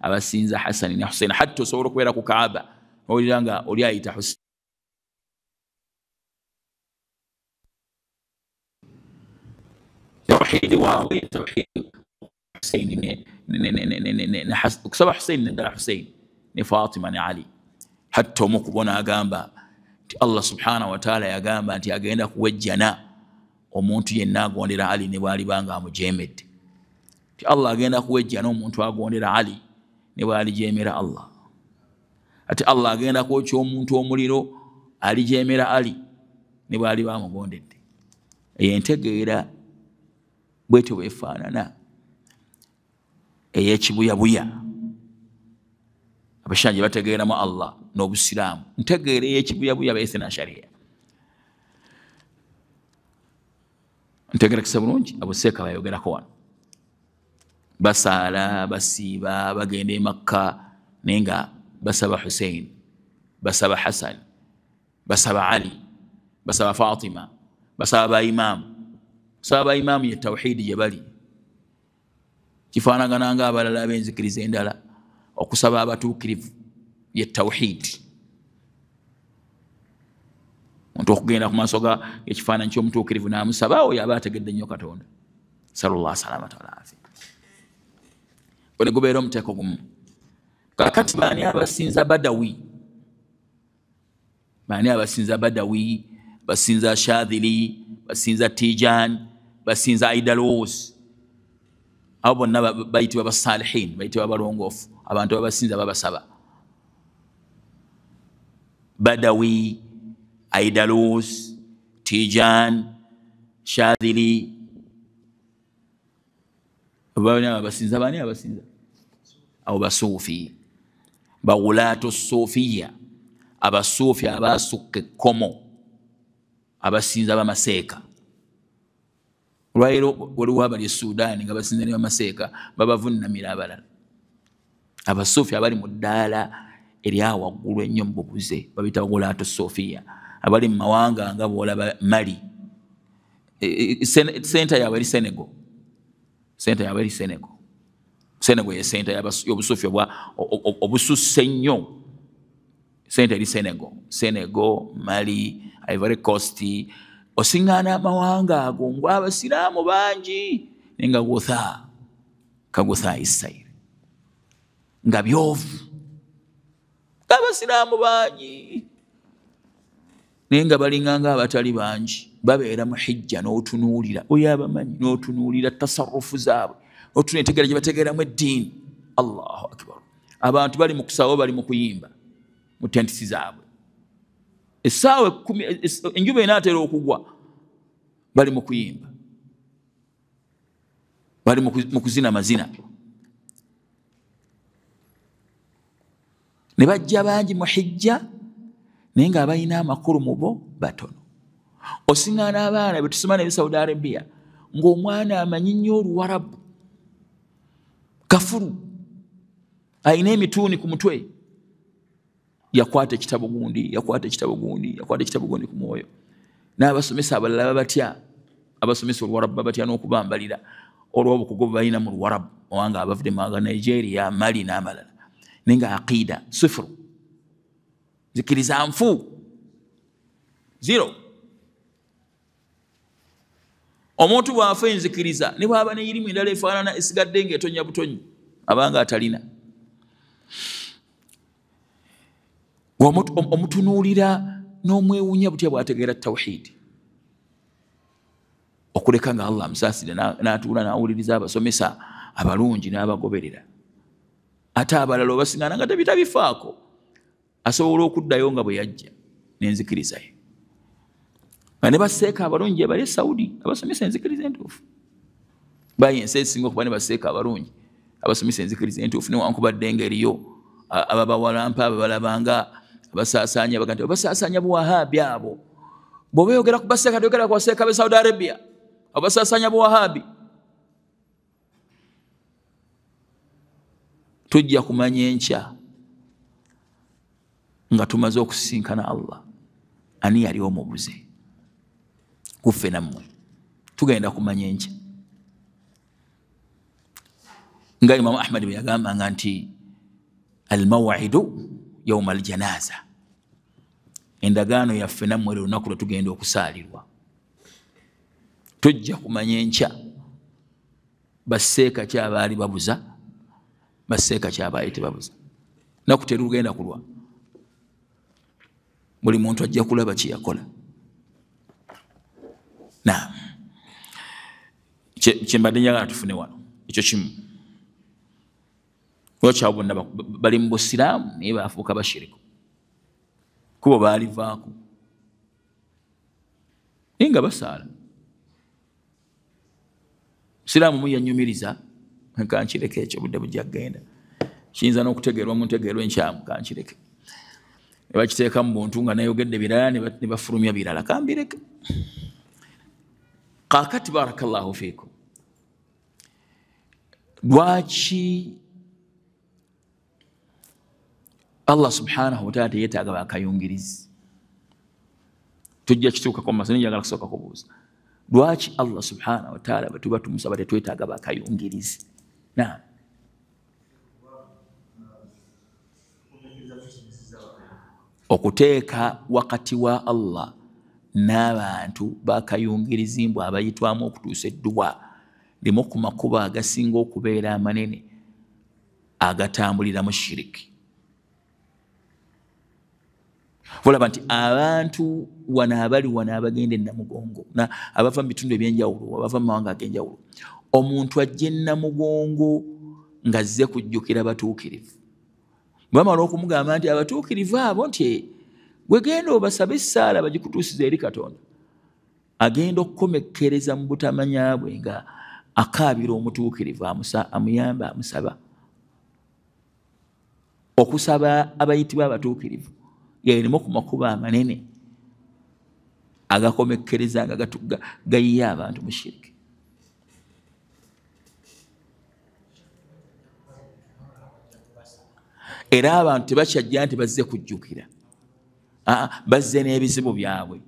abasinza Hasani ne Husaini hatta osobola okubeera ku Kaaba owulira nga oli ayita Husaini tawhidi waabwe tawhidi Husaini okusaba Husaini naddala Husaini ne Fatima ne Ali. Hatta omu kubona agamba nti Allah subhanahu wa ta'ala yagamba nti agenda kuwejjana omuntu yenna agondera Ali ne bw'alibanga amujeemedde. Ti Allah agenda kuwejjana omuntu agondera Ali ne bw'alijeemera Allah. Ati Allah agenda kwokya omuntu omuliro alijeemera Ali ne bw'aliba amugondedde. Entegeera bwetyo bwefaanana ey'ekibuyabuya abashanja bategeeramu Allah n'obusiraamu. Ntegeera ey'ekibuyabuya b'Ithna Sharia. Ntegeerekesa bulungi abuseeka bayogerako wano. Basaala, basiiba, bagenda e Makka naye nga basaba Husain, basaba Hasan, basaba Ali, basaba Fatima, basaba baimaamu. Basaba baimaamu ye tawhidi gye bali. Kifaanagana nga abalala ab'enzikiriza endala. Okusaba abatuukirivu ye tawhidi. Omuntu okugenda ku maaso g'ekifaananyi ky'omutuukirivu n'amusaba, oyo aba ategedde nnyo Katonda. Sallallahu salamata wal afiya. Bwe gubeera omuteeko gumu. Kakati baani abasinza Badawi? Baani abasinza Badawi, basinza Shadhili, basinza Tijan, basinza Aidalus? Abo bonna bayitibwa basalihin, bayitibwa balongoofu. Abantu abasinza babasaba. Badawi, Aidalus, Tijan, Shadhili. Baani abasinza? Abo basuufi. Bawulaatu suufiya. Abasuufi abasukka ekkomo. Abasinza bamaseeka. Olwaleero waliwo abali e Sudaani nga basinza ne bamaseeka babavunnamira abalala. Abasuufi abali mu ddaala erya waggulu ennyo mu bubuze babita bawulaatu suufiya. Abali mu mawanga nga bw'olaba Mali. Senta yaabwe eri Senegal. Senta yaabwe eri Senegal. Senegal ye senta y'obusuufi obususse ennyo. Senta eri Senegal. Senegal, Mali, Ivory Coast. Osiŋŋaana amawanga ago ng'abasiraamu bangi naye nga kagutha Isirayiri. Nga byovu. Ng'abasiraamu bangi naye nga balinganga abatali bangi. Babeera mu hijja n'otunuulira. Oyo abamanyi n'otunuulira tasarrufu zaabwe. Otuneetegeera gye bategeeramu eddiini. Allahu akbar. abantu bali mu kusaba bali mu kuyimba mu tentisi zaabwe essaawa 10 enjuba enaatera okugwa bali mu kuyimba bali mu kuzina mazina ne bajja bangi mu hijja naye nga abalina amakulu mu bo batono osiŋŋaana abaana be tusoma ne Saudi Arabia ng'omwana amanyi nnyo Oluwarabu kafuru ayina emituuni ku mutwe yakwata ekitabo gundi ku mwoyo n'abasomesa abalala babatya abasomesa Oluwarabu babatya n'okubambalira olw'obukugu balina mu Luwarabu owanga abavudde mu Nigeria Mali n'amalala naye nga aqida sifuru zikiriza nfu 0 omuntu bw'afa enzikiriza ne bw'aba n'erimu endala efaanana esigadde ng'etonya butonyi abanga atalina omutunuulira n'omwewuunya butya bw'ategeera tawhidi okuleka nga Allah amusaasire n'atuula n'awuliriza abasomesa abalungi n'abagoberera ate abalala obasiŋŋaana nga tabitabifaako asobola okuddayo nga bwe yajja n'enzikiriza ye ne baseeka abalungi abali Saudi abasomesa enzikiriza entuufu bayi ensi esinga okuba ne baseeka abalungi abasomesa enzikiriza entuufu newankubadde ng'eriyo ababawalampa ababalabanga abasaasaanya baga nti abasaasaanya buwahabi abo bw'oba oyogera ku baseeka toyogera ku baseeka b'e Saudi Arabia abasaasaanya buwahabi tujja kumanya enkya nga tumaze okusisinkana Allah ani yali omubuze kuffe nammwe tugenda kumanya enkya nga Imam Ahmad bwe yagambanga nti almaw'idu yawma aljanaza endagaano yaffe nammwe lunaku lwe tugenda okusaalirwa tujja kumanya enkya baseeka ki abaali babuza baseeka ki abaali tebabuza naku terugenda kulwa buli muntu ajja kulaba kye yakola na kyembadde njagala tufune wano ekyo kimu olwakyawo bonna bali mu busiraamu naye baafuuka bashiriku kubo baalivaako naye nga basaala siraamu mu yanyumiriza kankireke ekyo budde bujja kgenda kiyinza n'okutegeerwa mu ntegeerwa enkyamu kankireke ne bakiteeka mu buntu nga nayogedde birala ne bafulumya birala kambireke kakati barakallahu fiikum lwaki Allah subhanahu wa ta'ala teyetaaga bakayungirizi tujja kituukako mu maaso njagala kusooka kubuuza lwaki Allah subhanahu wa ta'ala bwe tuba tumusaba tetwetaaga bakayungirizi na okuteeka wakati wa Allah n'abantu bakayungirizi mbw abayitwamu okutuusa edduwa limu ku makubo agasinga okubeera amanene agatambuliramu shiriki olaba nti abantu wano abali wano abagenda enamugongo abava mu bitundu ebyenjawulo abava mu mawanga ag'enjawulo omuntu ajja enamugongo ng'azze kujjukira batuukirivu bamala okumugamba nti abatuukirivu abo nti wegenda obasaba essaala bagikutuusiza eri Katonda agenda okukomekkereza mu butamanya bwe nga akaabira omutuukirivu amuyamba amusaba okusaba abayitibwa abatuukirivu yalimu ku makubo amanene agakomekkereza nga gayiya abantu mu shiriki era abantu tebakyajja nti bazze kujjukira bazze n'ebizibu byabwe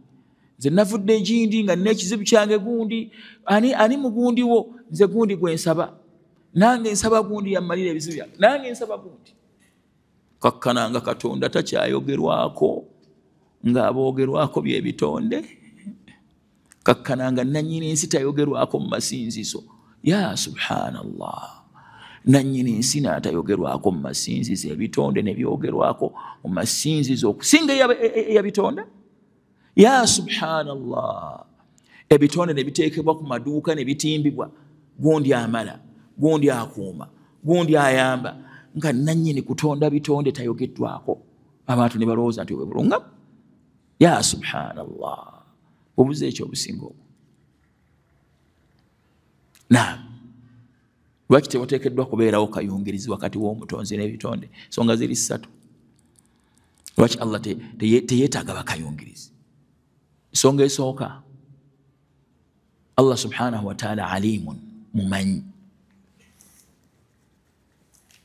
nze navudde egindi nga nina ekizibu kyange gundi ani mu gundi wo nze gundi gwe nsaba nange nsaba gundi yammalira ebizibu byange nange nsaba gundi kakkananga Katonda takyayogerwako ng'aboogerwako byebitonde kakkananga nannyini nsi tayogerwako mu masinzizo ya subhanallah nannyini nsi n'atayogerwako mu masinzizo ebitonde ne byogerwako mu masinzizo okusinga eyabitonda ya subhanallah ebitonde ne biteekebwa ku maduuka ne bitimbibwa gundi amala gundi akuuma gundi ayamba nga nannyini kutonda bitonde tayogeddwako abantu ne balowooza nti bwe bulungamu. Ya subhanallah, obuze ekyo obusinga obwo. Naam, lwaki tewateekeddwa kubeerawo kayungirizi wakati w'omutonzi n'ebitonde? Songa ziri ssatu. Lwaki Allah teyeetaaga bakayungirizi? Songa esooka, Allah subhanahu wa ta'ala alimun, mumanyi,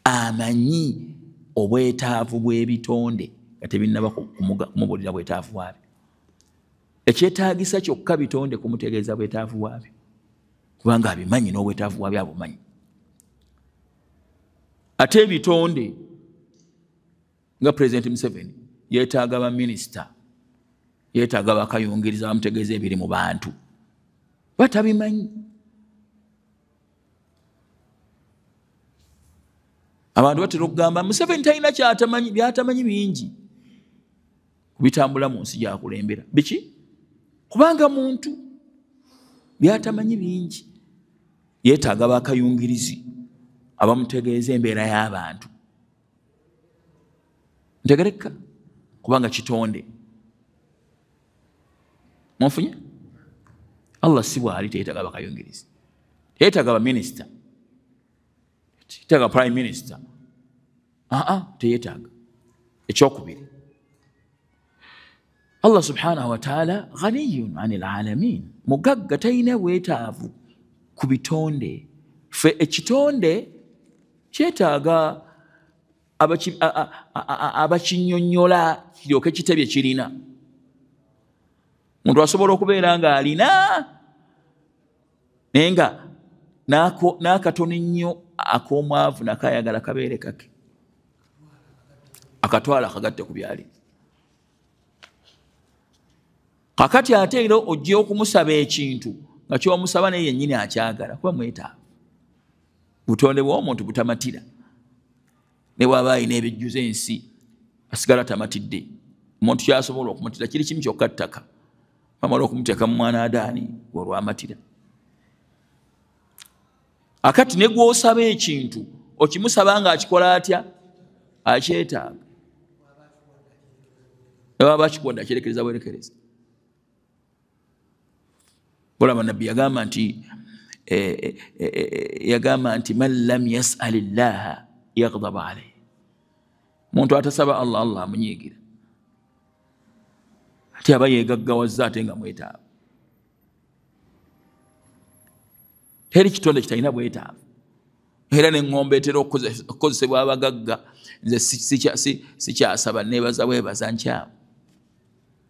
amanyi obwetaavu bw'ebitonde nga tebinnaba kumubuulira bwetaavu bwabyo. Ekyetaagisa kyokka bitonde kumutegeeza bwetaavu bwabyo, kubanga abimanyi n'obwetaavu bwabyo abumanyi. Ate ebitonde nga President Museveni yeetaaga baminisita, yeetaaga bakayungiriza bamutegeeza ebiri mu bantu, batabimanyi. Abantu batera okugamba Museveni talina kyatamanyi, byatamanyi bingi kubitambula mu nsi gyakulembera. Biki? Kubanga muntu byatamanyi bingi, yeetaaga bakayungirizi abamutegeeza embeera y'abantu. Ntegereka? Kubanga kitonde. Mwafunye? Allah si bw'ali teyeetaaga bakayungirizi, teyeetaaga baminisita, teyeetaaga prime minister. Teyeetaaga. Ekyokubiri, Allah subhanahu wa ta'ala ghaniyun anil alamin, mugagga talina bwetaavu ku bitonde. Ffe ekitonde kyetaaga abakinyonnyola kiryoke kitebye kirina. Muntu asobola okubeera nga alina naye nga n'akatono ennyo ak'omwavu nakayagala kabeere kake, akatwala akagatte ku byali. Kakati ate era ojja okumusaba ekintu nga ky'omusaba naye yennyini akyagala, kuba mwetaavu. Butonde bw'omuntu butamatira. Ne bw'aba alina ebijjuza ensi asigala tamatidde. Omuntu kyasobola okumatira kiri kimu kyokka ttaka, bamala okumuteeka mu mwana adaani olwamatira. Akati ne gw'osaba ekintu okimusaba nga akikola atya? Akyetaaga. Ne bw'aba akikodde akyerekereza bwerekereza. Olaba Nabbi yagamba nti man lam yas'ali llaha yaghdab alayhi. Muntu atasaba Allah, Allah amunyiigira. Ate aba yeegaggawazza ate nga mwetaavu. Teri kitonde kitalina bwetaavu. Era n'eŋŋombe etera okukozesebwa abagagga. Nze sikyasaba neebaza bwebaza nkyamu.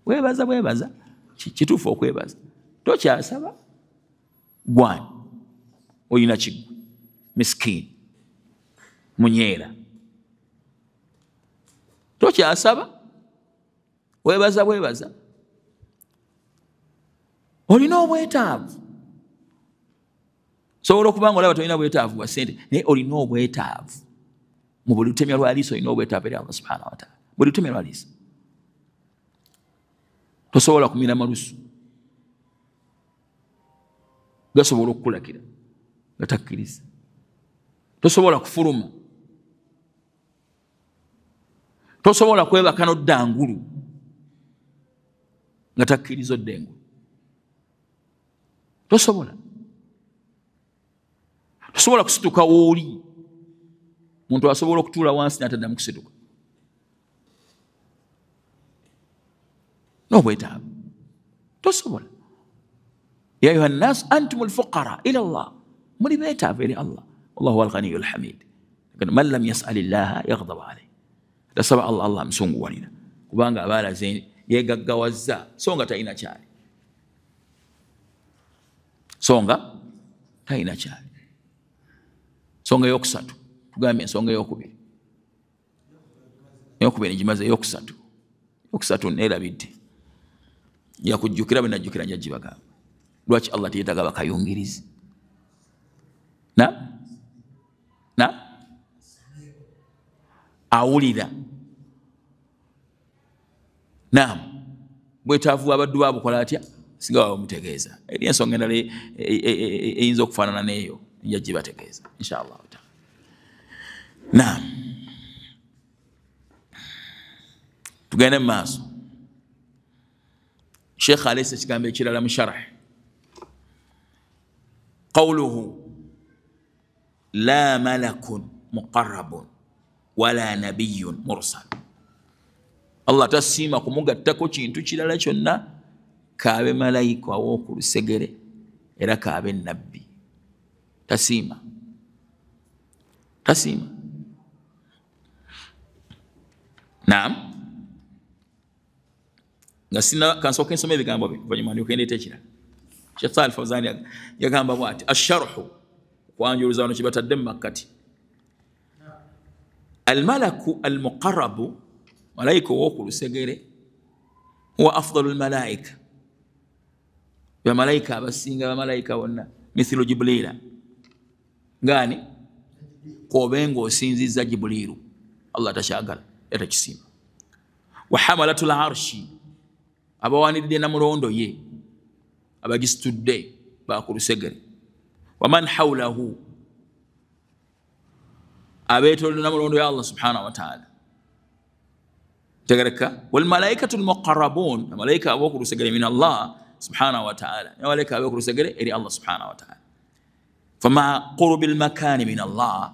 Weebaza bwebaza, kituufu okwebaza. Tokyasaba gwani, olina kiggwe, miskiini, munyeera. Tokyasaba, weebaza bwebaza, olina obwetaavu. Sobola okuba nga olaba tolina bwetaavu bwa ssente, naye olina obwetaavu. Mu buli lutemya lwa liiso olina obwetaavu eri Allah subhanahu wa ta'ala. Buli lutemya lwa liiso. Tosobola kumira malusu, gasobola okukulakira nga takkiriza. Tosobola kufuluma, tosobola kwebaka n'oddangulu nga takkiriza oddengulu. Tosobola kusituka w'oli. Muntu asobola okutuula wansi n'ataddamu kusituka. N'obwetaavu tosobola. Ya ayuha nnaas antumul fuqara ila Allah, muli beetaavu eri Allah. Wallahu huwal ghaniyyul hamid. Man lam yas'ali llaha yaghdab alayhi. Tasaba Allah, Allah amusunguwalira, kubanga aba alaze yeegaggawazza so nga talina kyali. Songa talina kyali. Songa eyokusatu, tugambye ensonga eyokubiri. Eyokubiri ngimaze, eyokusatu. Eyokusatu neerabidde. Yakujjukira bwe najjukira njya gibagamba. Lwaki Allah teyeetaaga bakayungirizi? Awulira. Naam, bwetaavu abaddu babukola atya? Singa baba bamutegeeza. Eri ensonga endala eyinza okufaanana n'eyo njya gibategeeza inshallah. Naam. tugende maaso. Sheikh alese kigambo ekirala mu sharh qawluhu la malakun muqarrabun wala nabiyyun mursal. Allah tasima kumugattako kintu kirala kyonna, kaabe malayika w'oku lusegere era kaabe nabbi. Tasima naam. Nga sina kansooka nsoma ebigambo bye oluvannyuma ndyoke ndeeta ekirala. Sheikh Salih Fawzan yagamba bw'ati asharhu kwanjuluza wano kibatadde mu makkati. Almalaku almuqarrabu, malayika w'oku lusegere, huwa afdalu almalaika, bamalayika abasinga bamalayika bonna, mithlu Jibrila ngani kobenga osinziza Jibrilu Allah takyagala etakisima. Wa hamalatul arshi, abawanidde namulondo ye abagisitudde baku lusegere. Wa man hawlahu, abeetolodde namulondo ya Allah subhanahu wa ta'ala. Tegereka wal malaikatul muqarrabun, malaika aboku lusegere min Allah subhanahu wa ta'ala, malaika aboku lusegere eri Allah subhanahu wa ta'ala. Fama qurbil makani min Allah,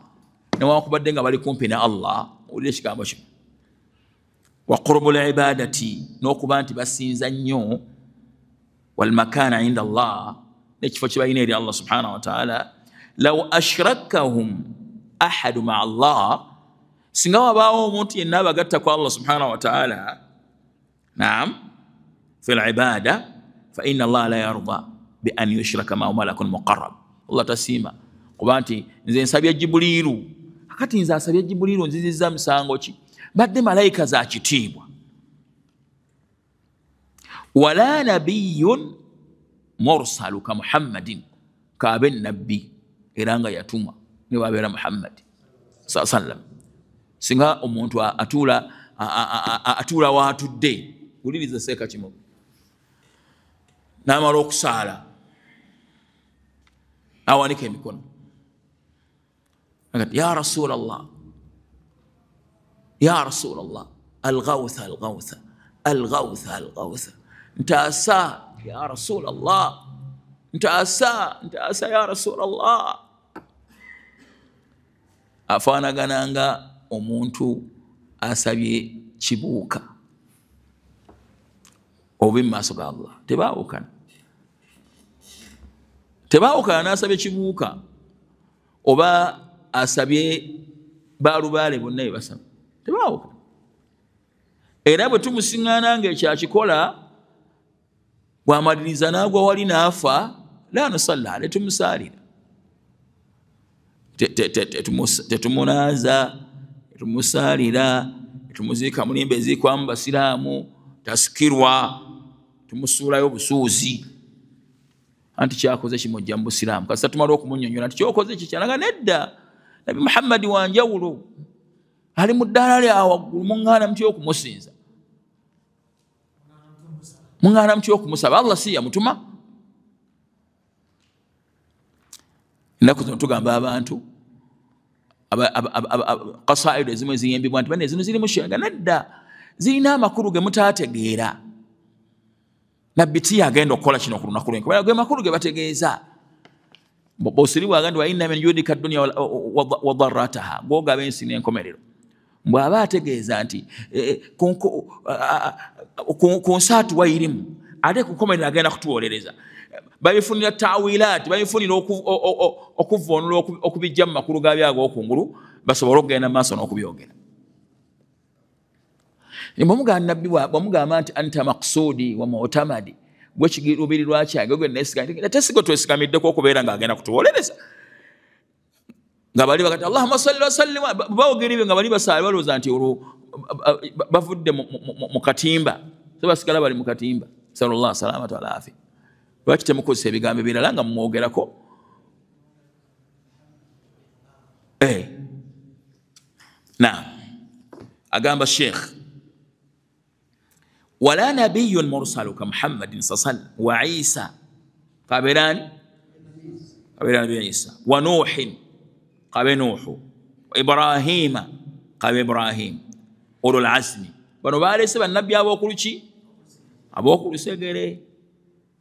newakubadde nga bali kumpi na Allah, owulira ekigambo kino. Wa qurbul ibadati, n'okuba nti basinza nnyo wal makana inda Allah, n'ekifo kye balina eri Allah subhanahu wa ta'ala. Law ashrakahum ahadu ma'a Allah, singa wabaawo omuntu yenna abagatta ku Allah subhanahu wa ta'ala, naam, fil ibada, fa inna Allah la yarda bi an yushraka ma'ahu malakun muqarrab. Allah tasima kuba nti nze nsabya Jibrilu, akati nze asabya Jibrilu nzizizza musango ki? Badde malayika za kitiibwa. Wala nabiyyun mursalu ka Muhammadin, kaabe nabbi era nga yatumwa ne wabeera Muhammad sallallahu alaihi wasallam. Singa omuntu atuula waatudde, wuliriza seeka kimu, n'amala okusaala awanika emikono agati ya Rasulallah, ya Rasulallah, alghawtha alghawtha alghawtha alghawtha, ntaasa ya Rasulallah, ntaasa ya Rasulallah. Afaanagananga omuntu asabye kibuuka oba mu maaso ga Allah. Tebaawukana n'asabye kibuuka oba asabye baalubaale bonna bye basaba, tebaawukana. Era bwe tumusiŋŋaana ng'ekyakikola bw'amaliriza n'agwa wali n'afa, la nusalla alayhi, tumusaalira, tetumunaaza, tetumusaalira, tetumuziika mulimba eziikwamu basiraamu, tasikirwa, tumusuulayo busuuzi anti kyakoze kimujja mu busiraamu. Kasita tumala okumunnyonnyola nti kyokoze kikyalaga nedda, Nabi Muhammad wanjawulo ali mu ddaala lya waggulu, muŋŋaana mutya okumusinza, muŋŋaana mutya okumusaba? Allah si yamutuma? Ennaku zino tugamba abantu kasaido ezimu eziyimbibwa nti banne zino ziri mu shirka, nedda, zirina amakulu ge mutaategeera. Nabbi tiyagenda okukola kino ku lunaku lw'enkomerero, ge makulu ge bategeeza. Bw'osiri bwagamba wa inna min judika dunya wa dharrataha, gw'ogaba ensi n'enkomerero. Bw'aba ategeeza nti ku nsaatu wayirimu, ate ku nkomerero agenda kutuwolereza. Babifunira tawilaati, babifunira okuvvoonula okubijja mu makulu ga byago okungulu, basobole okugenda maaso n'okubyogera. Bw'omugamba nti anta maqsuudi wa mu'tamadi, gwe kiruubirirwa kyange, gwe neesigamye, tesigo twesigamiddeko okubeera ng'agenda kutuwolereza. Nga bali bagati Allahumma salli wa sallim, bawogera ebyo nga bali basaali balowooza nti olwo bavudde mu katimba, so basigala bali mu katimba. Sallallahu salamatu wa alaafiya. Lwaki temukozesa ebigambo ebirala nga mumwogerako? Naam, agamba Sheikh, wala nabiyyun mursalu ka Muhammadin sallallahu wa Isa, kaberani Nabi Isa, wa Nuhin, kabe Nuhu, wa Ibrahima, kabe Ibrahim, ulul azmi bano balese bannabbi ab'okuluki ab'okulusegere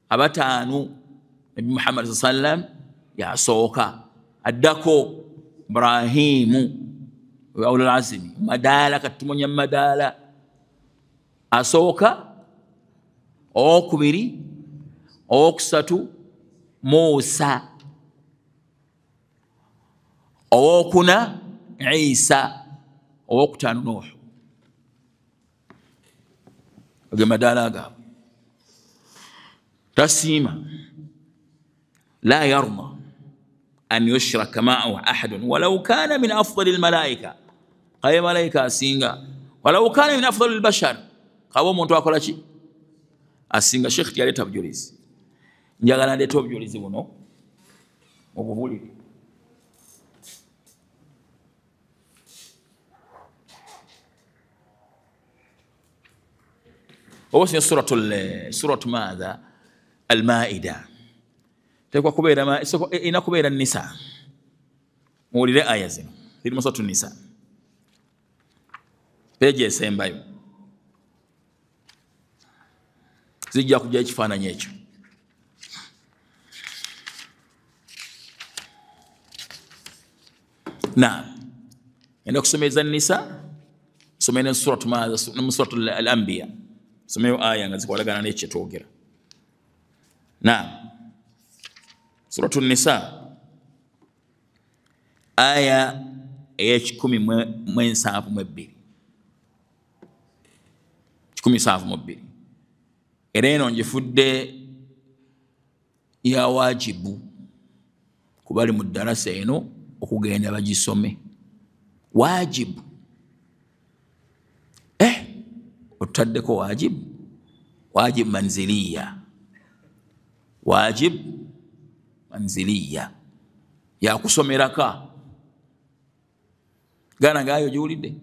abataanu. Nabi Muhammad sallam yasooka, addako Ibrahimu wa ulul azmi madaala, katumonya madaala asooka, owokubiri, owokusatu Muusa, owokuna Isa, owokutaano Nuuhu. Ago madaala gaabwe. Tasiima la yarda an yushraka ma'ahu ahadun walau kana min afdali almalaika, kaye malaika asinga, walau kana min afdali albashar, kawa omuntu akola ki asinga. Sheikh yaleta bujulizi, njagala ndeeta obujulizi buno obubulire. Obosnya suratu madha Al-Maida, tekwa kubeera ina kubeera Nisa. Muwulire aya zino ziri mu suratu Nisa, peegi esembayo, zijja kujja ekifaananyi ekyo. Enda kusomeza Nisa, somene suratu madha, suratu Al-Anbiya, someyo aya nga zikwatagana n'ekyo twogera. Suratu Nisa aya ey'ekikumi mu bbiri. Era eno ngifudde ya wajibu ku bali mu ddarasa eno okugenda bagisome. Wajibu otaddeko wajib manziliya, wajib manziliya yakusomeraka. Gana gayo gyulidde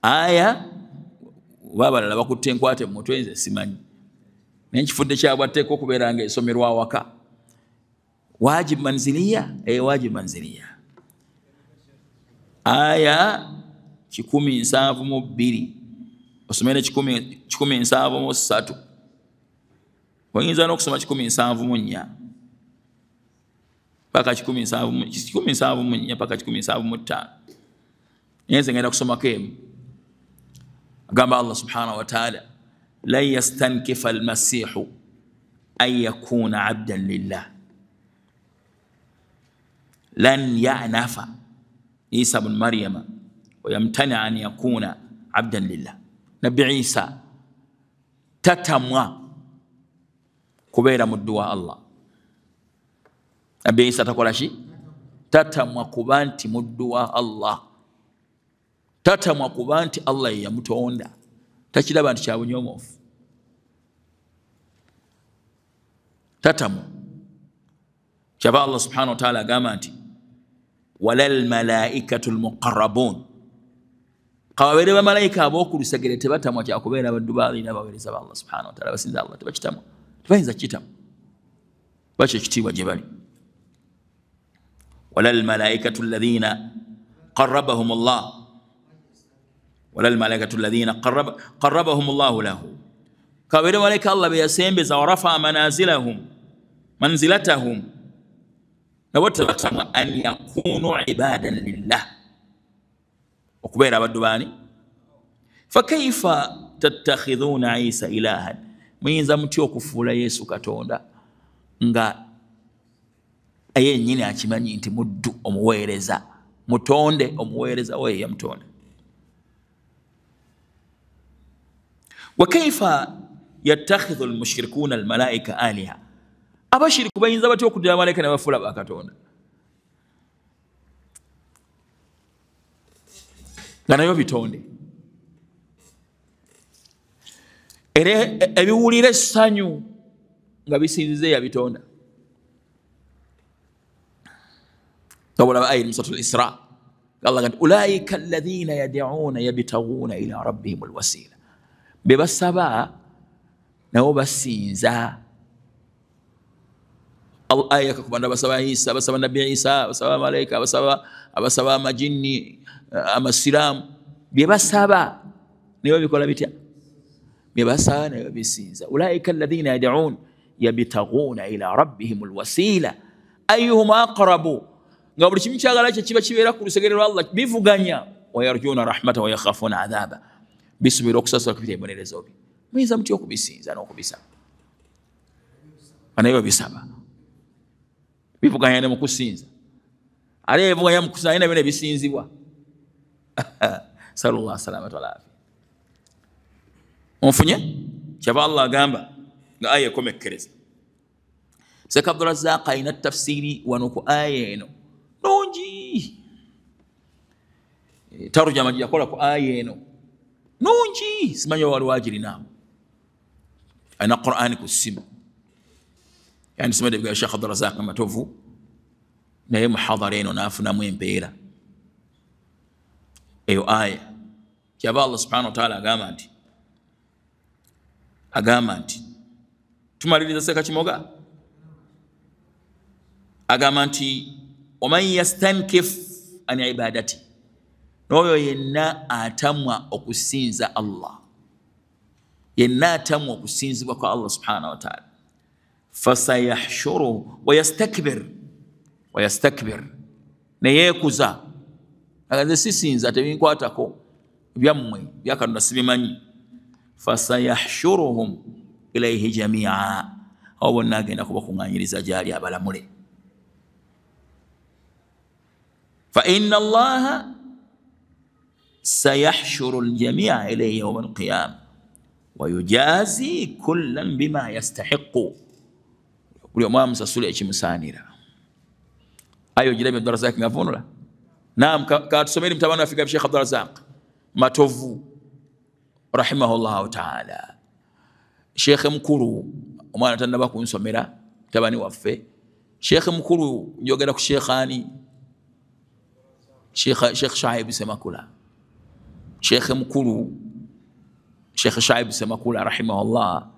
aya babalala bakutte enkwate mu mutwe, nze simanyi naye nkifudde kyabwatteko okubeera nga esomerwa awaka. Wajib manziliya, wajib manziliya aya 172, osomere 173, oyinza n'okusoma 174 paka 174 paka 175. Nyenze ngenda kusomako emu. Agamba Allah subhanahu wa ta'ala, lan yastankifa almasihu an yakuna abdan lillah, lan ya'nafa Isa ibn Maryama wa yamtani an yakuna abdan lillah. Nabi Isa tatamwa kubeera muddu wa Allah. Nabi Isa takola ki? Tatamwa kuba nti muddu wa Allah. Tatamwa kuba nti Allah ye yamutonda, takiraba nti kya bunyomoofu. Tatamwa kyaba Allah subhanahu wa ta'ala agamba nti walal malaikatu almuqarrabun, kawabeere bamalayika ab'okulusegere tebatamwa kyakubeera baddu baalina abaweereza ba Allah subhanahu wa ta'ala, basinza Allah tebakitamwa, tebayinza kitamu, bakyo ekitiibwa gye bali. walal malaikatu alladhina qarrabahum Allah, walal malaikatu alladhina qarrabahum Allah lahu, kawabeere malayika Allah be yasembeza, wa rafa'a manzilatahum, nabo tebatamwa an yakunu ibadan lillah, okubeera abaddu baani. Fakaifa tattakhidhuna Isa ilahan, muyinza mutya okufuula Yesu katonda nga yennyini akimanyi nti muddu omuweereza, mutonde omuweereza we yamutonda. Wa kaifa yattakhidhu almushrikuuna almalaika aliha, abashiriku bayinza batya okuddira abamalayika ne bafuula bakatonda nga nayo bitonde. Era ebiwulira essanyu nga bisinzize yabitonda. Kabula ayat suratu al-Isra, Allah gati ulaika alladhina yad'una yabtaghuna ila rabbihim alwasila, bebasaba nabo basinza. Aya kakubanda basaba Isa, basaba Nabi Isa, basaba malaika, abasaba amajinni, amasiramu, bye basaba nibo bikola bitya bibasa ne bisinza ulaika alladhina yad'un yabtaghuna ila rabbihim alwasila ayyuhum aqrabu nga buli kimu kyagala kye kiba kibeera ku lusegerero Allah bivuganya wayarjuna rahmata wa yakhafuna adhaba bisubira okusasula ku biteeberezo bye muyinza mutya okubisinza n'okubisaba anayo bisaba bivuganya ne mu kusinza ate bivuganya mu kusinza naye bisinzibwa sallallahu alaihi wasallam walafi onfunye kyaba Allah agamba nga aya ekomekkereza Sheikh Abdul Razzaq ayina tafsiri wano ku aya eno nungi tarjama yakola ku aya eno nungi simanyi wali wagirinamu ayina Qur'ani ku simu yani simade bwa Sheikh Abdul Razzaq matovu naye muhadhara eno nafunamu empeera eyo aya kyaba Allah subhanahu wa ta'ala agamba nti tumaliriza seka kimoga agamba nti waman yastankif an ibadati noyo yenna atamwa okusinza Allah yenna atamwa okusinzibwa kwa Allah subhanahu wa ta'ala fasayahshuruhu wayastakbir neyekuza agaze sisinza tebinkwatako byammwe byakatonda sibimanyi fasayahshuruhum ilayhi jami'a awo bonna agenda kubakuŋŋaanyiriza gyali abalamule fa inna allaha sayahshuru aljami'a ilayhi yawma alqiyama wa yujazi kullan bima yastahiqu buli omu amusasula ekimusaanira ayo girabye Abdul Razzaq ngavunula naam katusomeri mutabani waffe Sheikh Abdul Razzaq matovu rahimahullahu ta'ala Sheikh mukuru omwana tannaba kunsomera mutabani waffe Sheikh mukuru njogera ku Sheikhani Sheikh Shaib Semakula Sheikh mukuru Sheikh Shaib Semakula rahimahullah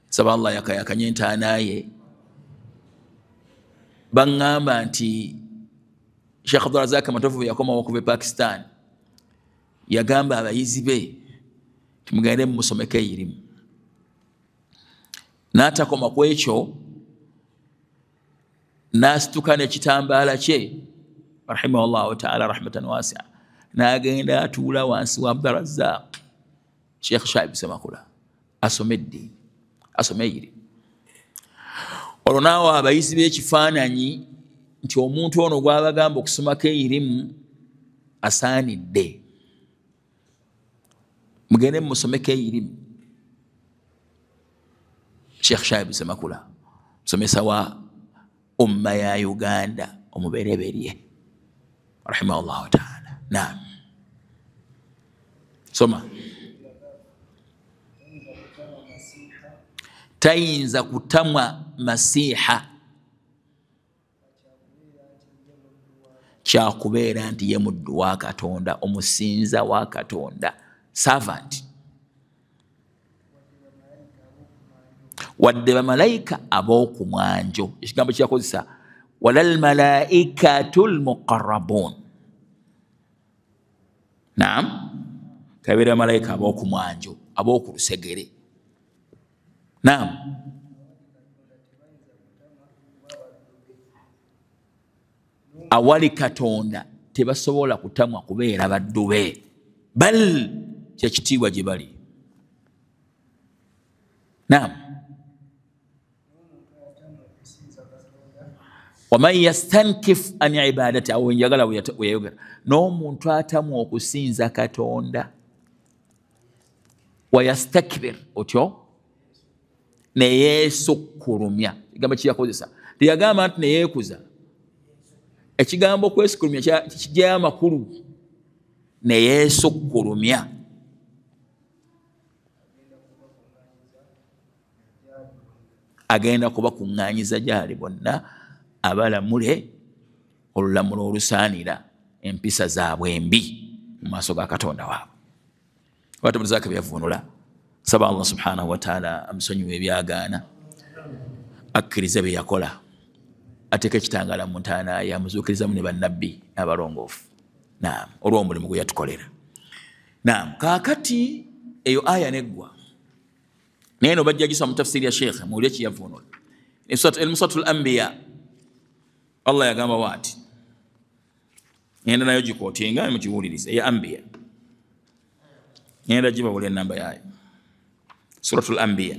saba Allah yakayakanye ntanaye bangamba nti Sheikh Abdul Razzaq matovu yakoma okuva Pakistan yagamba abayizi be tumugende musomeke irimu natakoma ku ekyo nasituka n'ekitambaala kye rahimahullahu ta'ala rahmatan wasi'a n'agenda atuula wansi wa Abdul Razzaq Sheikh Shaib Semakula asomedde asomeyiri olwo naawe abayizi b'ekifaananyi nti omuntu ono gw'abagamba okusomako irimu asaanidde mugende musomeke irimu Sheikh Shaib Semakula musomesa wa umma ya Uganda omubereberye rahimahullahu ta'ala naam soma tayinza kutamwa masiha kyakubeera nti ye muddu wa Katonda omusinza wa Katonda servant wadde bamalayika ab'okumwanjo ekigambo kyakozesa walal malaikatul muqarrabun naam kabeera bamalayika ab'okumwanjo ab'okulusegere naam awali Katonda tebasobola kutamwa kubeera baddu be bal kyekitiibwa gye bali naam waman yastankif an ibadati awo njagala weyayogera n'omuntu atamwa okusinza Katonda wayastakbir otyo neyeesukkulumya ekigambo kyeyakozesa teyagamba nti neyeekuza ekigambo kwesukkulumya kijjayo amakulu neyeesukkulumya agenda kubakuŋŋaanyiza gyali bonna abalamule olulamulo olusaanira empisa zaabwe embi mu maaso ga Katonda waabwe watamulizaako byavunula saba Allah subhanahu wa ta'ala amusonyiwe ebyagaana akkiriza bye yakola ateeka ekitangala mu ntaana ye amuzuukirizamu ne bannabbi abalongoofu naam olw'omulimu gwe yatukolera naam kakati eyo aya neggwa neno bajja gisoma mu tafsiri ya sheikh muwulire kiyavunula Suratul Anbiya Allah yagamba wati ngenda nayo gikootinga mukiwulirize ya Anbiya ngenda gibawulira enamba yayo Suratul Anbiya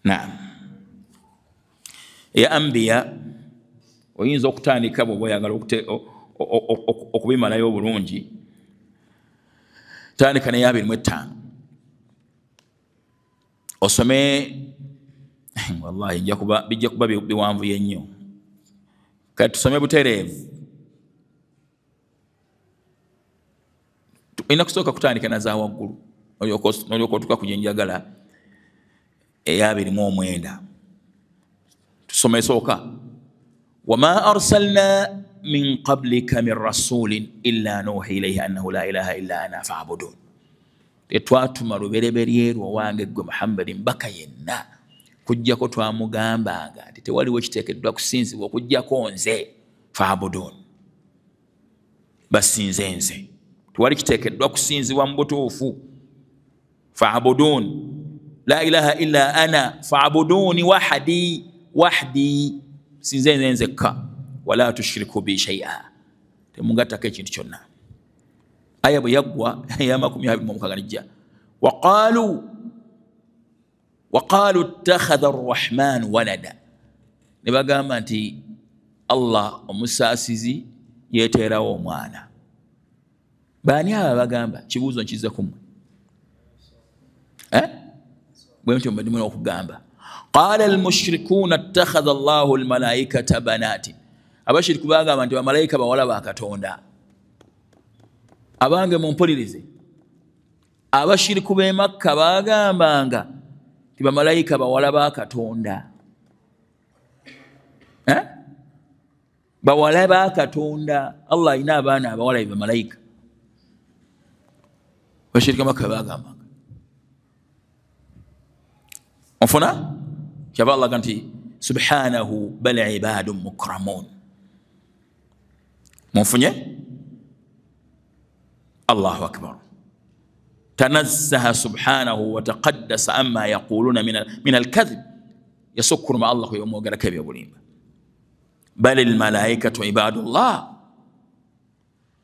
naam ya Anbiya oyinza okutandika bw'oba oyagala okubimalayo obulungi tandika ne 25 osome wallahi bijja kuba biwanvuye nnyo kati tusome butereevu tulina kusooka kutandika na za waggulu nolyoka otuuka ku gye njagala eya 29 tusome sooka وما أرسلنا من قبلك من رسول إلا نوحي إليه أنه لا إله إلا أنا فاعبدون tetwatuma lubereberyeerwo wange gwe Muhammadi mbaka yenna kujjako twamugambanga nti tewaliwo kiteekeddwa kusinzibwa okujjako nze faabudun basinze nze tewali kiteekeddwa kusinzibwa mu butuufu faabudun la ilaha illa ana faabuduni wahdi sinze nze nzekka wala tushriku bi shay'a temungattako ekintu kyonna aya bwe yaggwa ya 26 nijja waqalu ittakhadha arrahman walada ne bagamba nti Allah omusaasizi yeteerawo omwana baani aba bagamba kibuuzo nkize kumwe bwe ntyo mbadde mulina okugamba قال المشركون اتخذ الله الملائكة بنات abashiriku bagamba nti bamalayika bawala ba Katonda abange mumpulirize abashiriku b'e Makka bagambanga nti bamalayika bawala ba Katonda bawala ba Katonda Allah alina abaana abawala bamalayika abashiriku Makka bagambanga onfuna kyava Allah ganti subhanahu bal ibadun mukramun munfunye Allahu akbar tanazzaha subhanahu wa taqaddasa amma yaquluna min al-kadhib yasukuru ma Allah yomogera kebyo bulimba bal al malaikatu ibadullah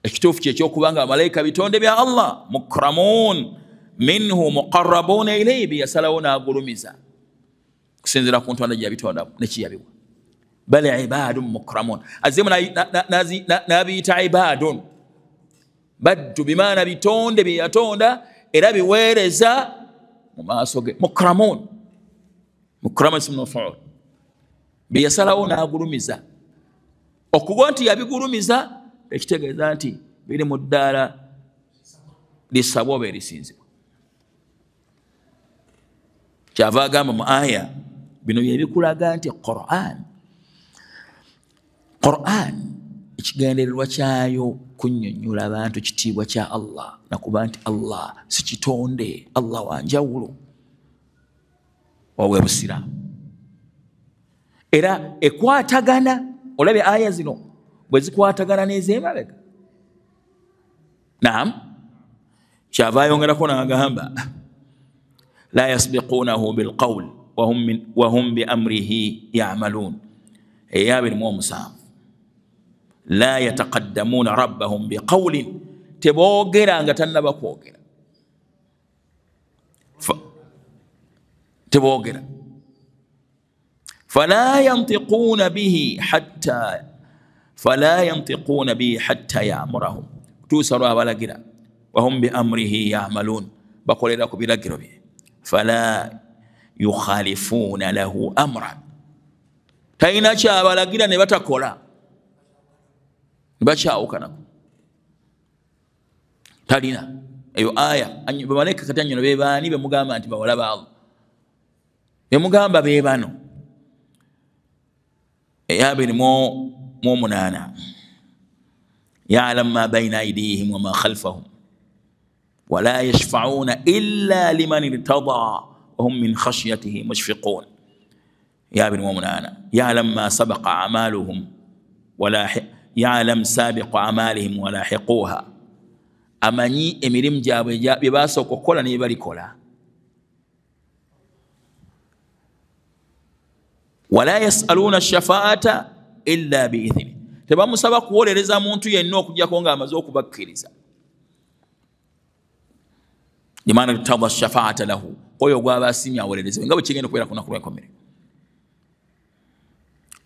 ekitufu ky'okubanga abalayika bitonde bya Allah mukramun minhu muqarrabuna ilayhi yasalawuna agulumiza kusinzira ku ntonda gye yabitonda nekiyabibwa bal ibadun mukramun azimu nabiyita ibadun baddu bimaana bitonde bye yatonda era biweereza mu maaso ge mukramun ismu maf'ul bye yasalawo n'agulumiza okugwa nti yabigulumiza ekitegeeza nti biri mu ddaala lisabwa oba erisinzibwa kyava agamba mu aya bino byebikulaga nti Qur'an ekigendererwa kyayo kunnyonnyola abantu kitiibwa kya Allah nakuba nti Allah si kitonde Allah wanjawulo wawe busiraamu era ekwatagana olabye aya zino bwe zikwatagana n'ez'emabega naam kyava ayongerako n'agamba la yasbiqunahu bilqawl wahum biamrihi ya'malun eya 27 la yataqaddamuna rabbahum biqawlin teboogera nga tannaba kwogera teboogera fala yantiquna bihi hatta ya'murahum tuusa lwabalagira wahum biamrihi ya'malun bakolera ku biragiro bye fala yukhalifuna lahu amran talina kyabalagira ne batakola bakyawukanako talina eyo aya bamalayika kati anyono bebaani bemugamba nti bawala ba Allah bemugamba be bano eya 28 ya'lamu ma bayna aydihim wa ma khalfahum ولا يشفعون إلا لمن ارتضى وهم من خشيته مشفقون. يا ابن مؤمنانا يعلم ما سبق أعمالهم يعلم سابق أعمالهم ولاحقوها. أماني إمرم جاب بباسو كوكولا نيبالي كولا. ولا يسألون الشفاعة إلا بإذنه. تبا مسابق وولي رزا مونتو ينوكو جاكونغا مزوكو بكيريزا. لمن ارتضى الشفاعة له oyo gwabasinya awoleleze nga bwe kigenda kubeera kunakubekomere.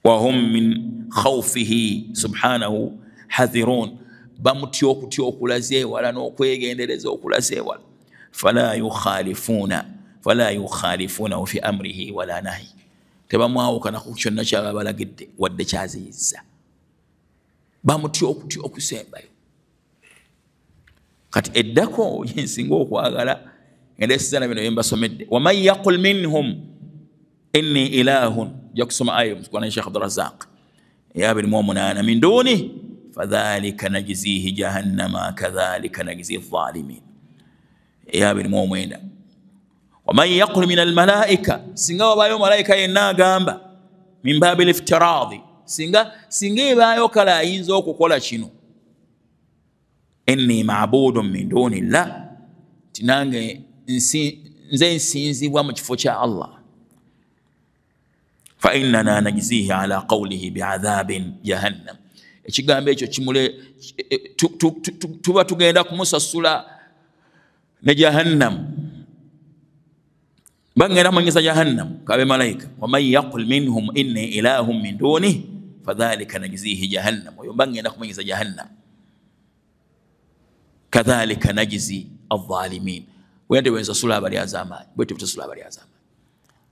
wahum min khawfihi subhanahu hadhirun, bamutya okutya okulaze ewala n'okwegendereza okulaze ewala. fala yukhalifunahu fi amrihi wala nahi, tebamwawukana ku kyonna kyaba balagidde wadde kyaziyizza, bamutya okutya okusembayo. kati eddako yensinga okwagala endesizana bino yembasomedde. waman yaqul minhum inni ilahun, jakusoma ayo mukwana Sheikh Abdul Razzaq ya bil mu'minina min duni fadhalika najzihi jahannama kadhalika najzi adh-dhalimin. ya bil mu'minina waman yaqul min al malaika, singa wabayo malaika yenna agamba min babil iftiradi, singa ebayo kala ayinza okukola kino, inni ma'budun min duni llah, tinange nze nsinzibwa mu kifo kya Allah. fa innana najzihi ala qawlihi bi'adhabin jahannam, ekigambo ekyo kimule tuba tugenda kumusasula ne jahannam, bangenda mwenyeza jahannam kabe malaika. waman yaqul minhum inni ilahun min dunihi fadhalika najzihi jahannam, oyo bangenda kumwenyeza jahannam. kadhalika najzi adh-dhalimin, wende wenza sula abali azama bwetu tutusula abali azama.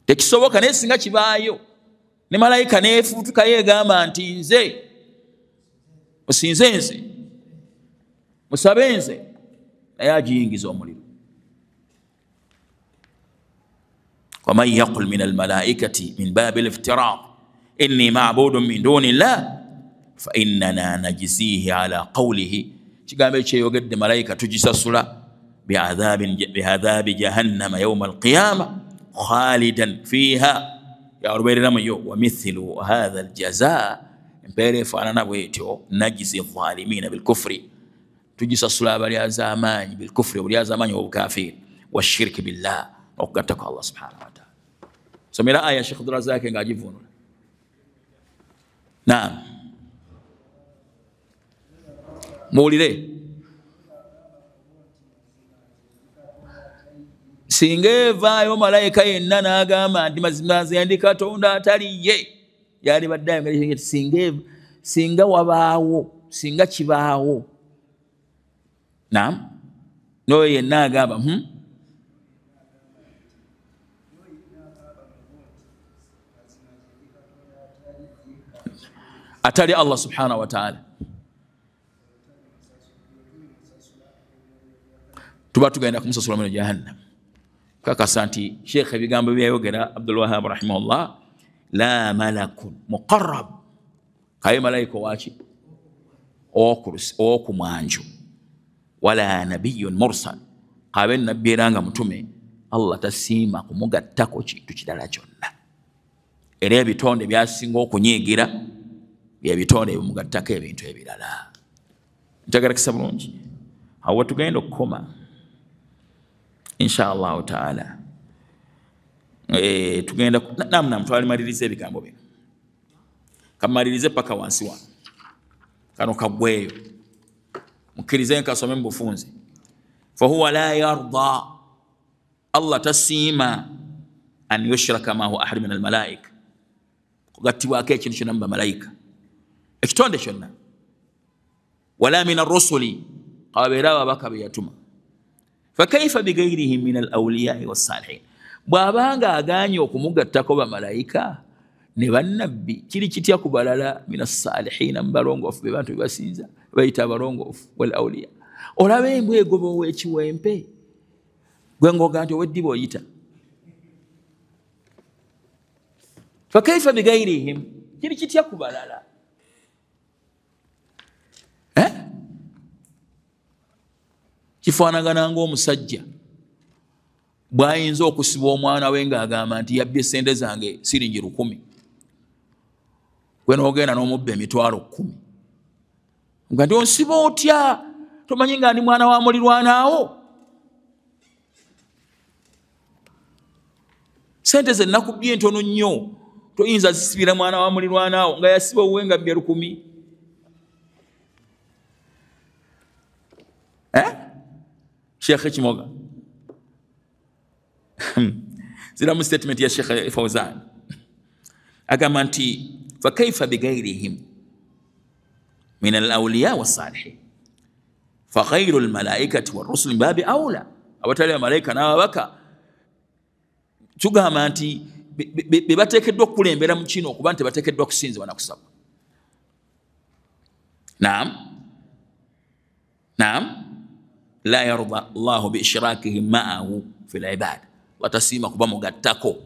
Tekisoboka naye singa kibaayo ne malaika neefutuka yegamba nti nze musinze nze musabe nze, naye agiyingiza omuliro. waman yaqul min almalaikati min babi liftiraq inni ma'budun min duni llah fa innana najzihi ala qawlihi, kigambo ekyeyogedde malaika tugisasula bi'adhabi jahannama yawma alqiyama khalidan fiha, yalubereramu yo. wa mithlu hadha aljaza, empeera efaanana bwetyo najzi adh-dhalimina bilkufri, tugisasula abali az'amaanyi bilkufri, obuli az'amaanyi obukafiri, washirki billah, okugattako Allah subhanahu wa ta'ala. somera aya Sheikh Abdul Razzaq ng'agivunula. naam, muwulire. singa evaayo malayika yenna n'agamba nti mazima nze ndi Katonda atali ye, yali baddayo singa wabaawo, singa kibaawo. naam, noyo yenna agamba atali Allah subhanahu wa ta'ala, tuba tugenda kumusasula mu jahannam. kakasa nti Sheikh ebigambo byayogera Abdul Wahhab rahimahullah, la malakun muqarrab, kaye malaika waki okumwanju, wala nabiyyun mursal, kabe nabbi eranga mutume, Allah tasiima kumugattako kintu kirala kyonna. era ebitonde byasinga okunyiigira byebitonde ebimugattako ebintu ebirala. njagala kisa bulungi awo tugenda okukoma inshallah taala. tugenda namna twalimaliriza ebigambo bino, kamalirize paka wansi wano kano kagweyo, mukkirize nkasome mu bufunze. fahuwa la yarda, Allah tasiima an yushraka mahu ahad min almalaika, kugattibwako ekintu kyonna mu bamalayika, ekitonde kyonna. wala min arrusuli, kababeera ababaka be yatuma. fakaifa bigairihim min alawliyai wassalihin, bw'abanga aganye okumugattako bamalayika ne bannabbi, kiri kitya ku balala min assalihin, mu balongoofu be bantu bebasinza bayita abalongoofu wal awliya. olaba embwa egoba ow'ekiwempe gwe ngoga nti ow'eddiba oyita. fakaifa bigairihim, kiri kitya ku balala. kifaanagana ng'omusajja bw'ayinza okusiba omwana we ng'agamba nti yabbye sente zange siringi 1,000 gwe n'ogenda n'omubba emitwalo 10 nga nti onsiba otya tomanyi nga ndi mwana wa mulirwanaawo sente ze nakubye ntono nnyo toyinza zisibira mwana wa mulirwanaawo nga yasiba owuwe nga bbye 1,000 Sheikh Kimoga ziramu statement ya Sheikh Fawzan agamba nti fakaifa bigairihim min al-awliya was-salihin fa khairu al-malaikati war-rusul babi awla abatali abamalaika n'ababaka tugamba nti bebateekeddwa okukulembera mu kino okuba nti bateekeddwa kusinzibwa na kusaba. Naam la yarda Allahu bi ishrakihim ma'ahu fil ibad wa tasima kuba mugattako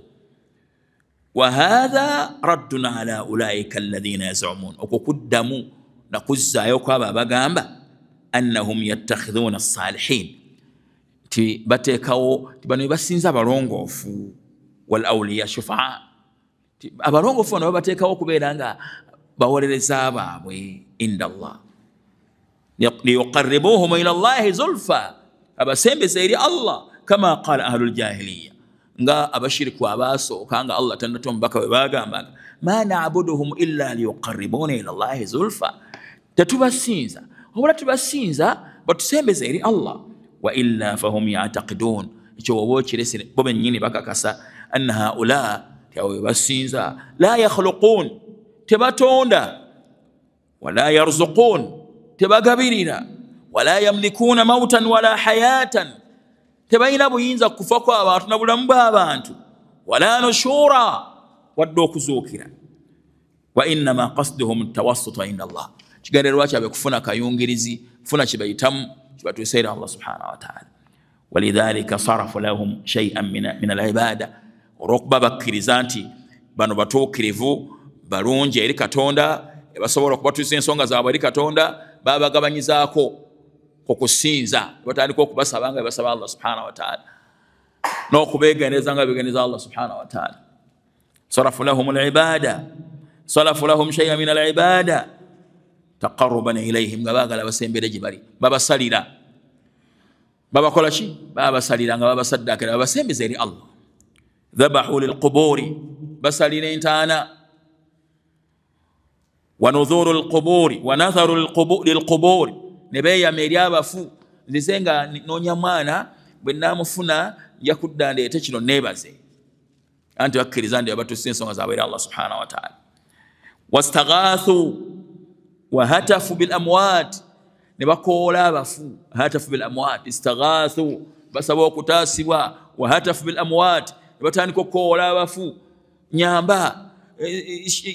wa hadha raddun ala ulaika alladhina yaz'umun okukuddamu nakuzzayo kwaba abagamba annahum yattakhidhuna as-salihin ti bateekawo bano basinza abalongoofu wal awliya shufa'a abalongoofu bano bateekawo kubeera nga bawolereza baabwe inda Allah liyuqarribuhum ila Allahi zulfa abasembeza eri Allah kama qala ahlul jahiliya nga abashiriku abasooka nga Allah tannato mbaka we bagamba ma na'buduhum illa liyuqarribuna ila Allahi zulfa tatubasinza wabula tubasinza batusembeza eri Allah wa illa fahum ya'taqidun ekyo wobo kiresere bo bennyini bakakasa anna haula yawe basinza la yakhluqun tebatonda wala yarzuqun tebagabirira wala yamlikuna mautan wala hayatan tebayina buyinza kufa kw'abantu na bulamu bw'abantu wala nushura wadde okuzuukira wa innama qasduhum tawassuta inda Allah kigendererwa kyabe kufuna kayungirizi kufuna kibayitamu kibatuuseera Allah subhanahu wa ta'ala walidhalika sarafu lahum shay'an min al-ibada olw'okuba bakkiriza nti bano batuukirivu balungi eri Katonda basobola okubatuusa ensonga zaabwe eri Katonda babagabanyizaako okusinza batandika okubasaba nga basaba Allah subhanahu wa ta'ala n'okubeegendereza nga beegendereza Allah subhanahu wa ta'ala sarafu lahum al-ibada salafu lahum shay'an min al-ibada taqarruban ilayhim nga baagala basembere gye bali babasalira babakola ki babasalira nga babasaddakira babasembeza eri Allah dhabahu lilquburi basalira entaana ونذور القبور ونذر للقبور نبيا مريا بفو نزنga nonya mwana bwe namufuna yakudda ndete kino nebaze anti bakkiriza ndi abatu sensonga zaabwe Allah subhanahu wa ta'ala wastaghathu wa hatafu bil amwat nebakola abafu hatafu bil amwat istaghathu basaba okutasibwa wa hatafu bil amwat batandika okukola abafu nyamba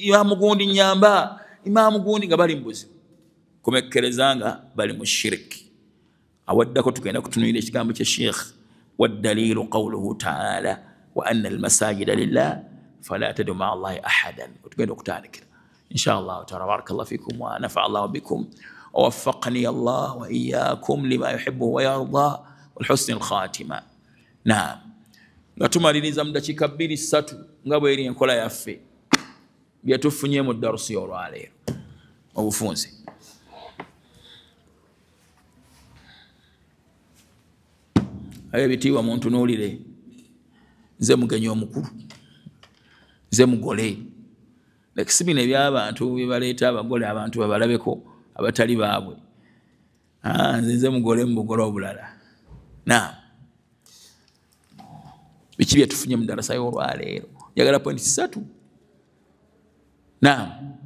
ya mugundi nyamba imamu gundi nga bali mbuzi kumekkerezanga bali mu shirki awaddako tugenda kutunuulira ekigambo kya Sheikh waddalilu qawluhu ta'ala wa anna almasajida lillah fala tad'u ma'a Allahi ahadan tugenda okutandikira inshallah ta'ala barakallahu fikum wa nafa'a Allahu bikum wa waffaqani Allah wa iyyakum lima yuhibbu wa yarda wal husnil khatima. Naam, nga tumaliriza mu dakiika 2-3 nga bw'eri enkola yaffe byatufunye mu darusi olwaleero obufunze ayo bitiibwa muntu nuulire nze mugenyi omukulu nze mugole lekisibina ebyabantu bebaleeta abagole abantu babalabeko abatali baabwe nze mugole mu bugole obulala. Naam, biki byatufunye mu darasa y'olwaleero njagala point 3. Naam,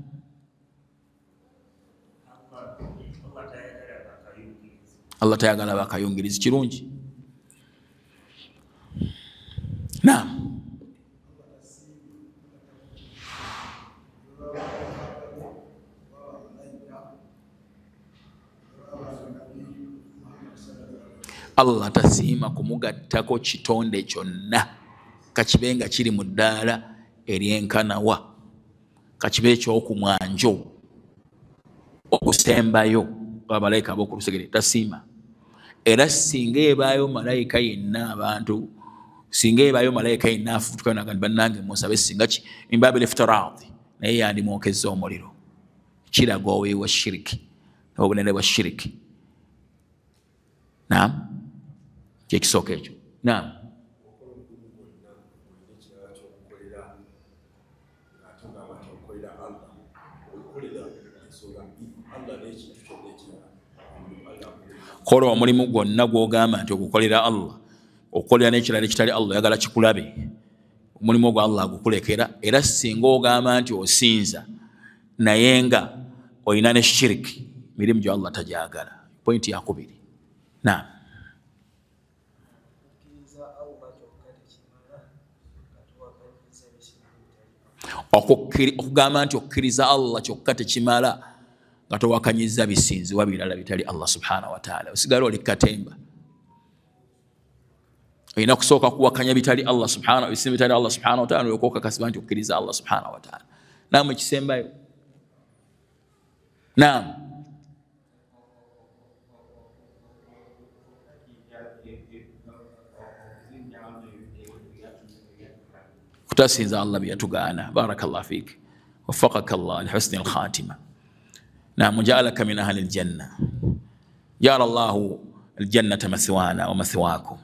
Allah tayagala bakayungiriza kirungi. Naam, Allah tasiima kumugattako kitonde kyonna kakibenga kiri mu ddaala eryenkanawa kakibe ekyokumwanjo okusembayo abamalayika ab'okulusegere tasiima era singa ebaayo malayika yenna abantu singa ebaayo malayika yenna afutuka nagamba bannange musabe singa ki mimbabil iftirad naye yandimwokezza omuliro kiraga oweewa shiriki obunene bwa shiriki. Naam, kyekisooka ekyo. Naam, kola omulimu gwonna gw'ogamba nti ogukolera Allah, okukolera n'ekirala ekitali Allah oyagala kikulabe, omulimu ogwo Allah agukulekera. Era singa ogamba nti osinza naye nga olina ne shiriki, mirimu gyo Allah tajagala. Pointi yakubiri. Naam, okugamba nti okukkiriza Allah kyokka tekimala nga towakanyiza bisinzibwa birala bitali Allah subhanahu wa ta'ala, osigala oli katemba. Olina kusooka kuwakanya bitali Allah subhanahu wa ta'ala olyoka okakasiba nti okkiriza Allah subhanahu wa ta'ala. Naam, ekisembayo. Naam, kutasinza Allah byatugaana. Barakallahu fik, waffaqaka Allah li husni al-khatima. Naam, ja'alaka min ahli al-janna, ja'ala Allahu al-jannata mathwana wa mathwakum.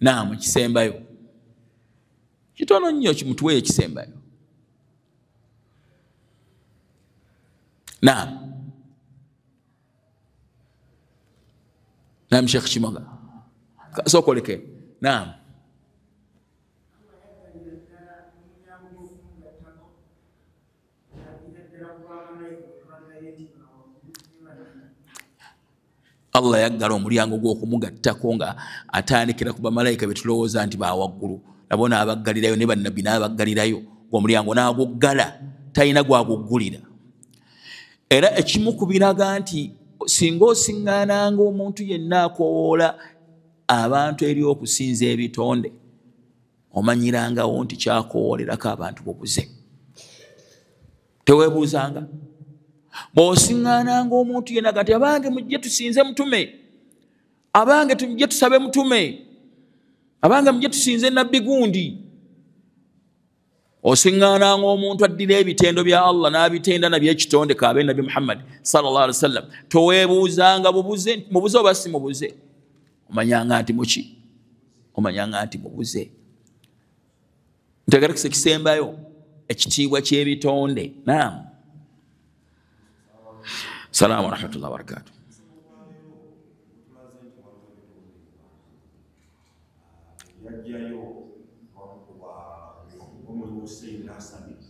Naam, ekisembayo kitono nnyo kimutuwe ekisembayo. Naam, naam Sheikh Chimoga sokoleke. Naam, Allah yaggala omulyango gw'okumugattako nga atandikira ku bamalayika be tulowooza nti bawaggulu, nabo n'abaggalirayo ne bannabbi n'abaggalirayo, omulyango n'aguggala, talina gwaguggulira. Era ekimu ku biraga nti singa osiŋŋaananga omuntu yenna akoowoola abantu eri okusinza ebitonde, omanyirangawo nti kyakoowolerako abantu bobuze. Teweebuuzanga bw'osiŋŋaananga omuntu yenna gati abange mujje tusinze mutume, abange tujje tusabe mutume, abange mujje tusinze nabbi gundi. Osiŋŋaananga omuntu addira ebitendo bya Allah n'abitenda nabyekitonde kaabe Nabi Muhammad sallallahu alaihi wasallam, toweebuuzanga mubuze oba si mubuze, omanyanga nti muki, omanyanga nti mubuze. Ntegerekisa ekisembayo ekitiibwa ky'ebitonde. Naam, salaamu wa rahmatullahi wa barakatuh.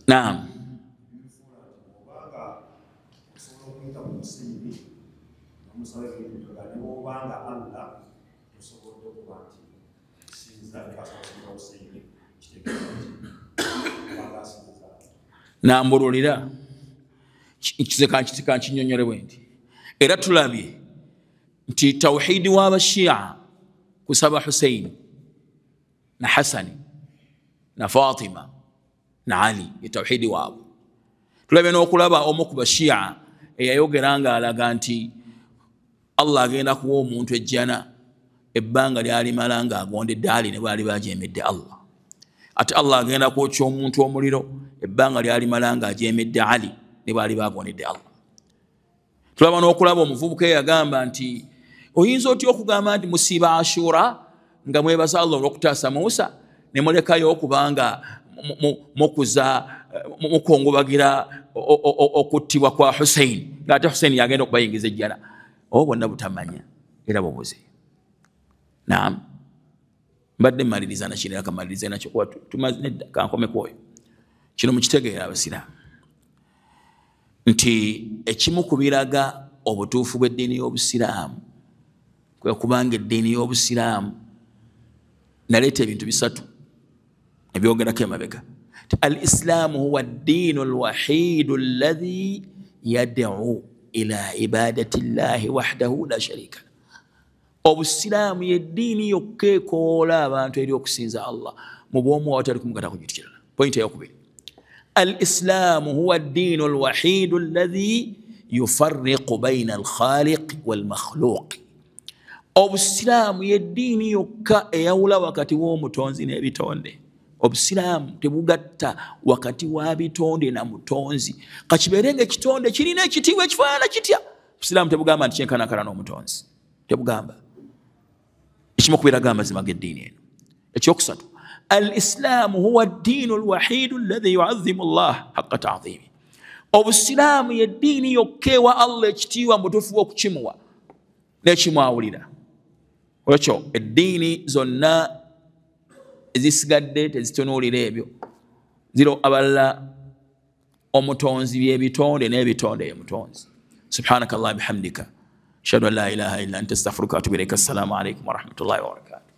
Naam, nambululira kankinyonyole bwe nti era tulabye nti tawhidi w'abashia kusaba Hussein na Hasani na Fatima na Ali ye tawhidi waabwe. Tulabye n'okulaba omu ku bashia eyayogera nga alaga nti Allah agenda kuwa omuntu ejjana ebbanga lyalimala nga agondedde Ali ne baali bajemedde Allah, ate Allah agenda kwokya omuntu omuliro ebbanga lyalimala nga ajemedde Ali ne baali bagondedde Allah. Tulaba n'okulaba omuvubuka eyagamba nti oyinza otya okugamba nti musiiba Ashura nga mwebaza Allah olw'okutaasa Musa ne mulekayo okubanga mukuza mukongobagira okuttibwa kwa Hussein ng'ate Hussein yagenda okubayingiza ejjana. Obo bonna butamanya era bubuze. Naam, mbadde mmaliriza nakirala kamalirize nakyo kuba tumaze nedda kankome kwoyo. Kino mukitegeera abasiraamu nti ekimu ku biraga obutuufu bw'eddiini y'Obusiraamu kwe kubanga eddiini y'Obusiraamu naleeta ebintu bisatu ebyogerako emabega. Al-Islaamu huwa ad-diinu al-wahiidu alladhi yad'u ila ibadati llahi wahdahu la sharika lahu. Obusiraamu y'eddiini yokka ekoola abantu eri okusinza Allah mu bw'omu awatali kumugata ku kintu kirala. Pointi eyokubiri, al-Islaamu huwa ad-diinu al-wahiidu alladhi yufarriqu bayna al-khaaliq wal-makhluuq. obusiraamu yeddiini yokka eyawula wakati w'omutonzi n'ebitonde. Obusiraamu tebugatta wakati wa bitonde na mutonzi. Kakibeere ng'ekitonde kirina ekitiibwa ekifaanana kitya, obusiraamu tebugamba nti kyenkanakana n'omutonzi. Tebugamba. Ekimu ku biraga amazima g'eddiini eno. Ekyokusatu, al-islaamu huwa ad-diinu al-wahiidu alladhi yu'azzimu Allah haqqa ta'ziimi. Obusiraamu yeddiini yokka ewa Allah ekitiibwa mutuufu w'okukimuwa n'ekimwawulira. Olwekyo eddiini zonna ezisigadde tezitunuulira ebyo, ziro abalala omutonzi by'ebitonde n'ebitonde y'omutonzi. Subhanaka Allah bihamdika ashhadu an la ilaha illa anta astaghfiruka wa atubu ilayka. Assalamu alaykum wa rahmatullahi wa barakatuh.